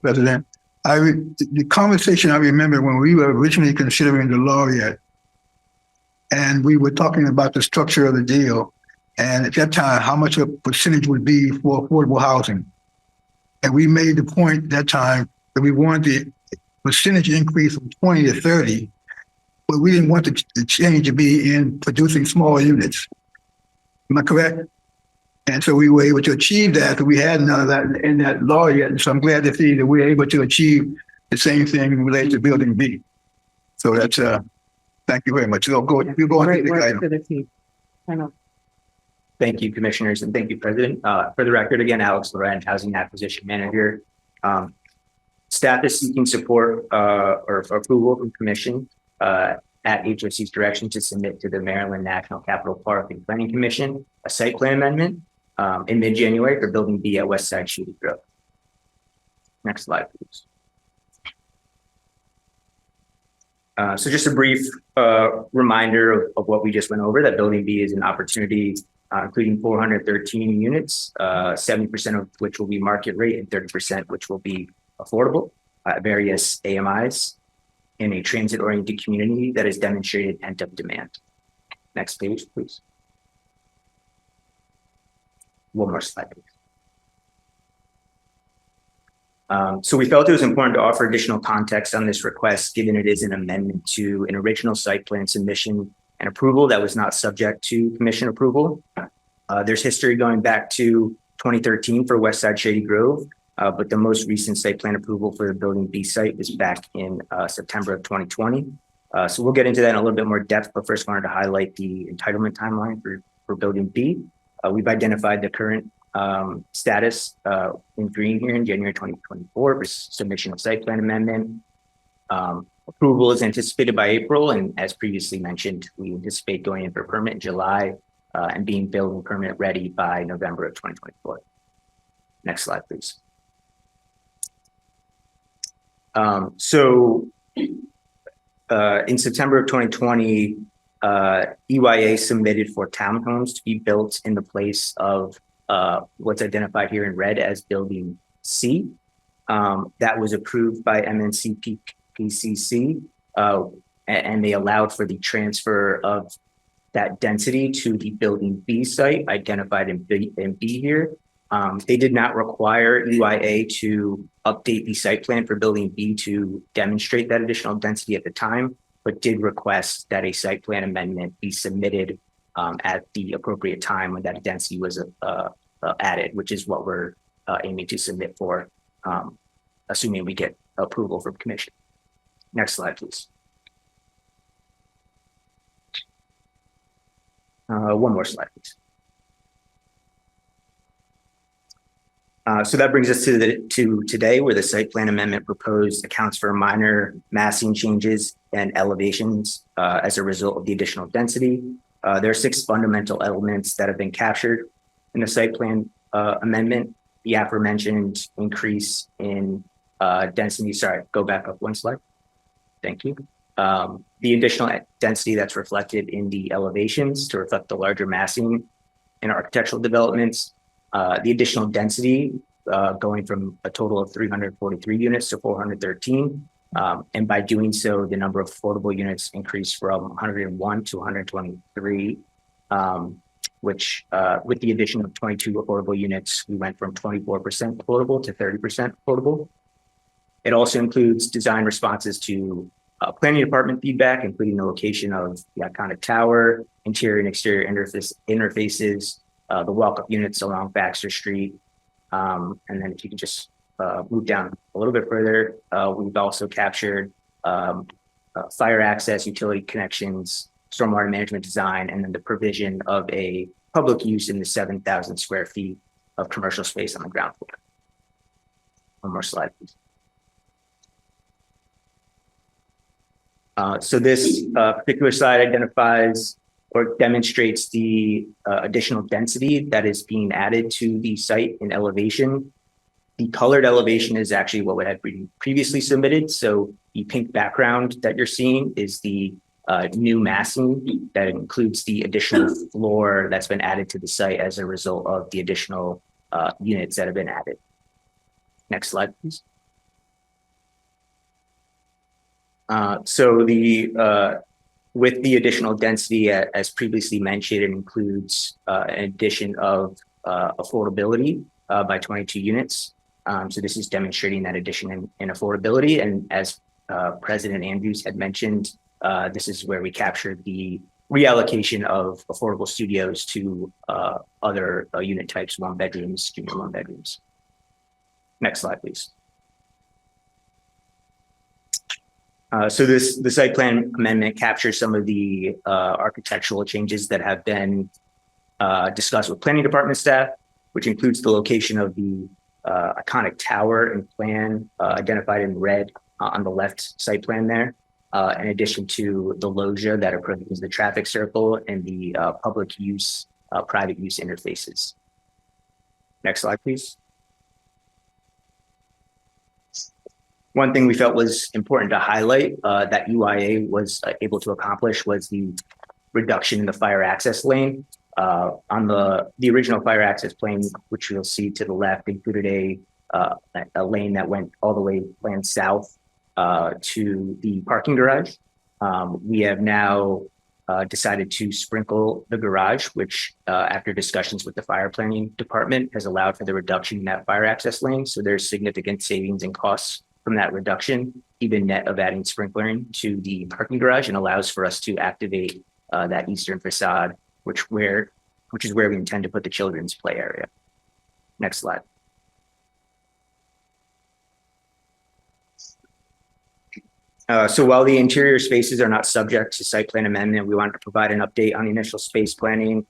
President, the conversation I remember when we were originally considering the laureate, and we were talking about the structure of the deal, and at that time, how much a percentage would be for affordable housing. And we made the point at that time that we wanted the percentage increase from 20 to 30, but we didn't want the change to be in producing smaller units. Am I correct? And so we were able to achieve that, but we had none of that in that law yet. And so I'm glad to see that we're able to achieve the same thing related to Building B. So that's, thank you very much. So go on to the Great next work item. to the team. I know. Thank you, commissioners, and thank you, President. For the record, again, Alex Loren, Housing Acquisition Manager. Staff is seeking support or approval from Commission at HOC's direction to submit to the Maryland National Capital Park and Planning Commission a site plan amendment in mid-January for Building B at West Side Shady Grove. Next slide, please. So just a brief reminder of what we just went over, that Building B is an opportunity including 413 units, 70% of which will be market rate and 30% which will be affordable, various AMIs in a transit-oriented community that has demonstrated pent-up demand. Next page, please. One more slide, please. So we felt it was important to offer additional context on this request, given it is an amendment to an original site plan submission and approval that was not subject to commission approval. There's history going back to 2013 for West Side Shady Grove, but the most recent site plan approval for the Building B site was back in September of 2020. So we'll get into that in a little bit more depth, but first wanted to highlight the entitlement timeline for Building B. We've identified the current status in green here in January 2024 for submission of site plan amendment. Approval is anticipated by April, and as previously mentioned, we anticipate going in for permit in July and being building permit ready by November of 2024. Next slide, please. In September of 2020, EYA submitted for townhomes to be built in the place of what's identified here in red as Building C. That was approved by MNCPCC, and they allowed for the transfer of that density to the Building B site identified in B here. They did not require EYA to update the site plan for Building B to demonstrate that additional density at the time, but did request that a site plan amendment be submitted at the appropriate time when that density was added, which is what we're aiming to submit for, assuming we get approval from commission. Next slide, please. One more slide, please. So that brings us to today, where the site plan amendment proposed accounts for minor massing changes and elevations as a result of the additional density. There are 6 fundamental elements that have been captured in the site plan amendment. The aforementioned increase in density. Sorry, go back up one slide. Thank you. The additional density that's reflected in the elevations to reflect the larger massing in architectural developments. The additional density going from a total of 343 units to 413. And by doing so, the number of affordable units increased from 101 to 123, which with the addition of 22 affordable units, we went from 24% affordable to 30% affordable. It also includes design responses to planning department feedback, including the location of the iconic tower, interior and exterior interfaces, the walk-up units along Baxter Street. And then if you can just move down a little bit further, we've also captured fire access, utility connections, stormwater management design, and then the provision of a public use in the 7,000 square feet of commercial space on the ground floor. One more slide, please. So this particular slide identifies or demonstrates the additional density that is being added to the site in elevation. The colored elevation is actually what had been previously submitted. So the pink background that you're seeing is the new massing that includes the additional floor that's been added to the site as a result of the additional units that have been added. Next slide, please. So with the additional density, as previously mentioned, it includes an addition of affordability by 22 units. So this is demonstrating that addition in affordability. And as President Andrews had mentioned, this is where we captured the reallocation of affordable studios to other unit types, 1 bedrooms, junior 1 bedrooms. Next slide, please. So the site plan amendment captures some of the architectural changes that have been discussed with planning department staff, which includes the location of the iconic tower and plan identified in red on the left site plan there, in addition to the loggia that approaches the traffic circle and the public use, private use interfaces. Next slide, please. One thing we felt was important to highlight that UIA was able to accomplish was the reduction in the fire access lane. On the original fire access plane, which you'll see to the left, included a lane that went all the way planned south to the parking garage. We have now decided to sprinkle the garage, which after discussions with the fire planning department has allowed for the reduction in that fire access lane. So there's significant savings and costs from that reduction, even net of adding sprinkling to the parking garage, and allows for us to activate that eastern facade, which is where we intend to put the children's play area. Next slide. So while the interior spaces are not subject to site plan amendment, we wanted to provide an update on the initial space planning.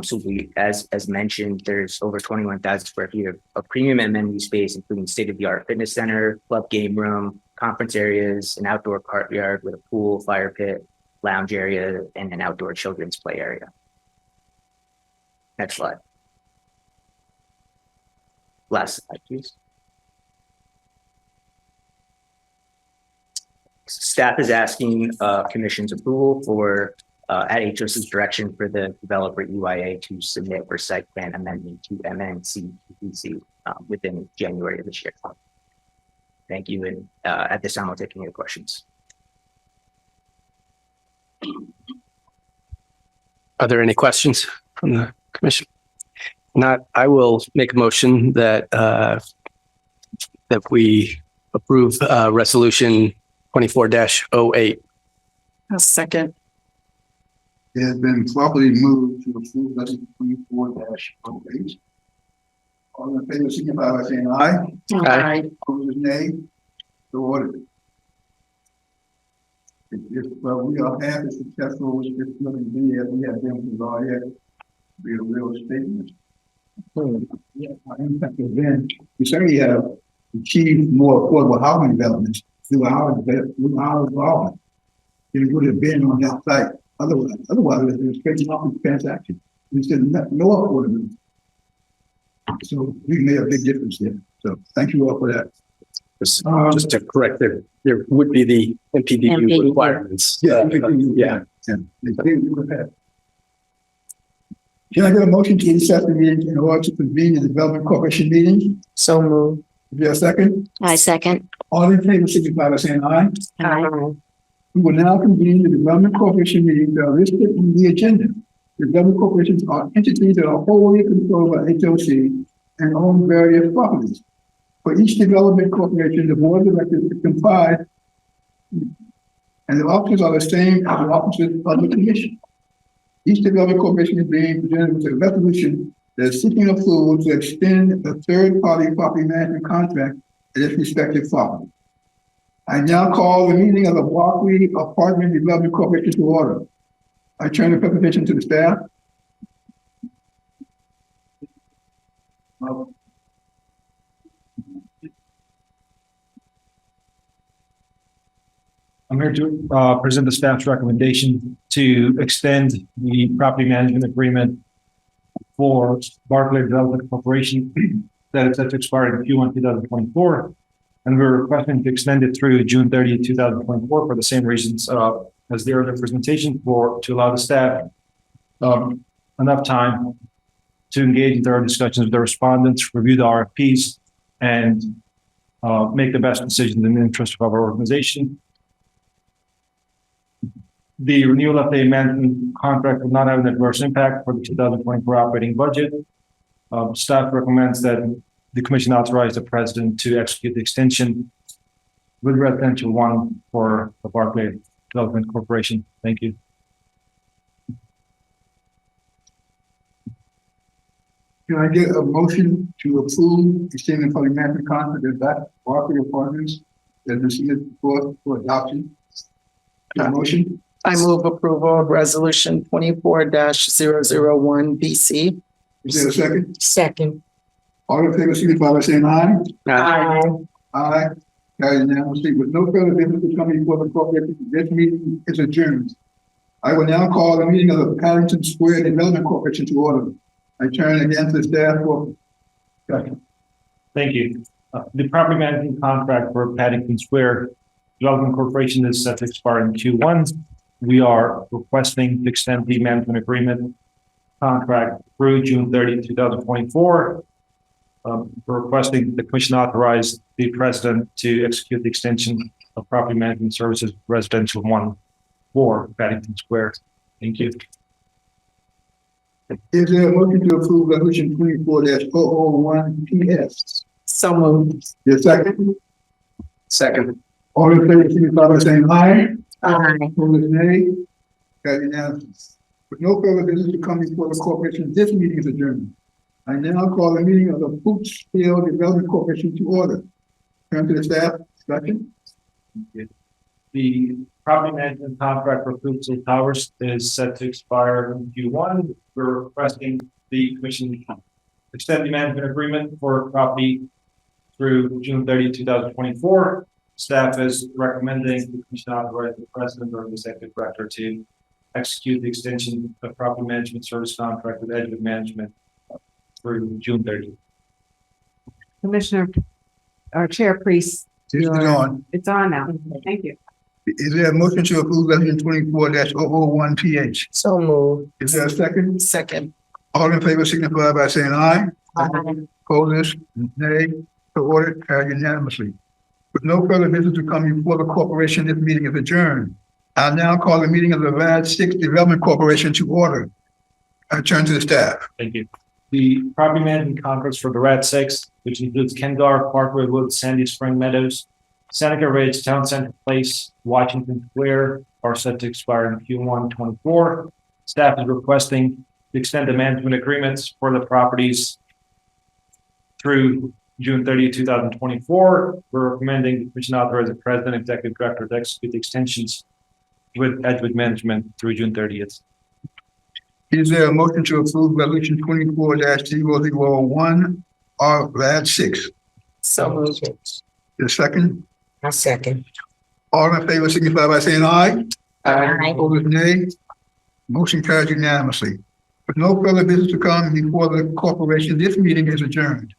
So we, as mentioned, there's over 21,000 square feet of premium amenity space, including state-of-the-art fitness center, club game room, conference areas, an outdoor courtyard with a pool, fire pit, lounge area, and an outdoor children's play area. Next slide. Last slide, please. Staff is asking Commission's approval for at HOC's direction for the developer UIA to submit for site plan amendment to MNCPC within January of this year. Thank you. And at this time, I'll take any questions. Are there any questions from the Commission? Not, I will make a motion that that we approve resolution 24-08. A second. It has been properly moved to approve resolution 24-08. All in favor, signify by saying aye. Aye. Opposed, nay. So ordered. If we are half as successful with this building be as we have been with our head, be a real statement. So, yeah, our impact has been, we certainly have achieved more affordable housing developments through our involvement. It would have been on that site, otherwise it was straight off the transaction. We said no affordability. So we made a big difference there. So thank you all for that. Just to correct there would be the MPDU MPDU. requirements. Yeah. Yeah. Can I get a motion to recess the meeting in order to convene the Development Corporation meeting? So moved. Is there a second? I second. All in favor, signify by saying aye. Aye. We will now convene the Development Corporation meeting that are listed on the agenda. The Development Corporations are entities that are wholly controlled by HOC and own various properties. For each development corporation, the board of directors is comprised, and the officers are the same as the officers of the commission. Each development corporation is being presented with a resolution that is seeking approval to extend a third-party property management contract at its respective property. I now call the meeting of the Barclay Apartment Development Corporation to order. I turn the presentation to the staff. I'm here to present the staff's recommendation to extend the property management agreement for Barclay Development Corporation that is set to expire in Q1 2024. And we're requesting to extend it through June 30th, 2024 for the same reasons as the earlier presentation, to allow the staff enough time to engage in thorough discussions with the respondents, review the RFPs, and make the best decisions in the interest of our organization. The renewal of the management contract will not have an adverse impact for the 2024 operating budget. Staff recommends that the commission authorize the president to execute the extension with residential one for the Barclay Development Corporation. Thank you. Can I get a motion to approve extending public management contract with that Barclay Apartments that is submitted for adoption? Got a motion? I move approval of resolution 24-001 BC. Is there a second? Second. All in favor, signify by saying aye. Aye. Aye. Carried unanimously. With no further business to come before the corporation, this meeting is adjourned. I will now call the meeting of the Paddington Square Development Corporation to order. I turn again to the staff for discussion. Thank you. The property management contract for Paddington Square Development Corporation is set to expire in Q1. We are requesting to extend the management agreement contract through June 30, 2024. We're requesting the commission authorize the president to execute the extension of property management services residential one for Paddington Square. Thank you. Is there a motion to approve resolution 24-001 PS? So moved. Your second? Second. All in favor, signify by saying aye. Aye. Opposed, nay. Carried unanimously. With no further business to come before the corporation, this meeting is adjourned. I now call the meeting of the Fuchsfield Development Corporation to order. Turn to the staff, discussion. The property management contract for Fuchsfield Towers is set to expire in Q1. We're requesting the commission extend the management agreement for property through June 30, 2024. Staff is recommending the commission authorize the president or the executive director to execute the extension of property management service contract with Edgewood Management through June 30. Commissioner, or Chair Priest, This is on. it's on now. Thank you. Is there a motion to approve resolution 24-001 PH? So moved. Is there a second? Second. All in favor, signify by saying aye. Aye. Opposed, nay. So ordered, carried unanimously. With no further business to come before the corporation, this meeting is adjourned. I now call the meeting of the RAD 6 Development Corporation to order. I turn to the staff. Thank you. The property management contracts for the RAD 6, which includes Kengar, Parkway Woods, Sandy Spring Meadows, Seneca Ridge, Town Center Place, Washington Square, are set to expire in Q1 24. Staff is requesting to extend the management agreements for the properties through June 30, 2024. We're recommending the commission authorize the president, executive director to execute the extensions with Edgewood Management through June 30th. Is there a motion to approve resolution 24-001 or RAD 6? So moved. The second, I second. all in favor signify by saying aye. Aye. Opposed, nay. Motion carries unanimously. With no further business to come before the corporation, this meeting is adjourned.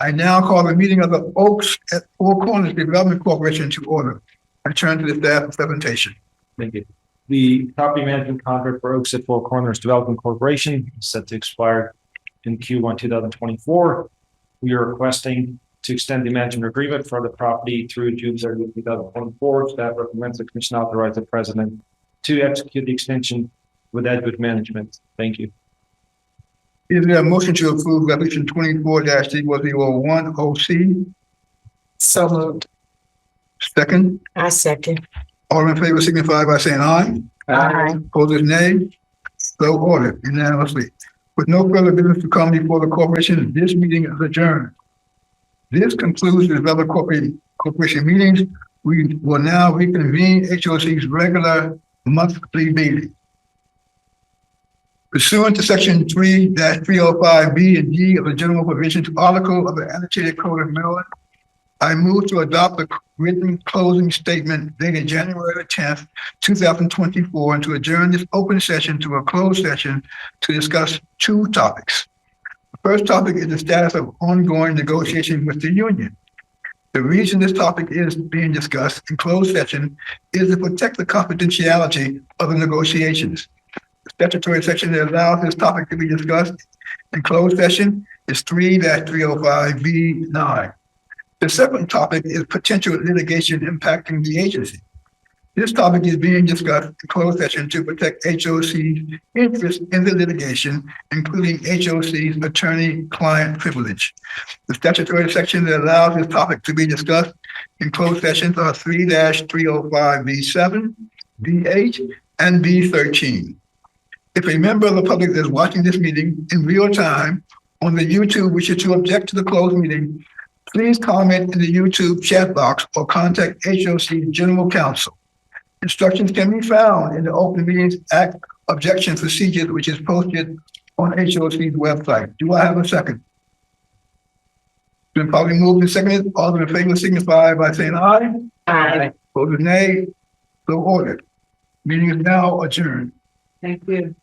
I now call the meeting of the Oaks at Four Corners Development Corporation to order. I turn to the staff presentation. Thank you. The property management contract for Oaks at Four Corners Development Corporation is set to expire in Q1 2024. We are requesting to extend the management agreement for the property through June 30, 2024. Staff recommends the commission authorize the president to execute the extension with Edgewood Management. Thank you. Is there a motion to approve resolution 24-001 OC? So moved. Second, I second. all in favor signify by saying aye. Aye. Opposed, nay. So ordered unanimously. With no further business to come before the corporation, this meeting is adjourned. This concludes the development corporation meetings. We will now reconvene HOC's regular monthly meeting. Pursuant to section 3-305B and D of the general provisions article of the annotated code of Maryland, I move to adopt the written closing statement dated January 10th, 2024, and to adjourn this open session to a closed session to discuss two topics. The first topic is the status of ongoing negotiations with the union. The reason this topic is being discussed in closed session is to protect the confidentiality of the negotiations. The statutory section that allows this topic to be discussed in closed session is 3-305B9. The second topic is potential litigation impacting the agency. This topic is being discussed in closed session to protect HOC's interest in the litigation, including HOC's attorney-client privilege. The statutory section that allows this topic to be discussed in closed sessions are 3-305B7, B8, and B13. If a member of the public is watching this meeting in real time on the YouTube wishes to object to the closed meeting, please comment in the YouTube chat box or contact HOC General Counsel. Instructions can be found in the Open Meetings Act objection procedures, which is posted on HOC's website. Do I have a second? Been probably moved and seconded. All in favor signify by saying aye. Aye. Opposed, nay. So ordered. Meeting is now adjourned. Thank you.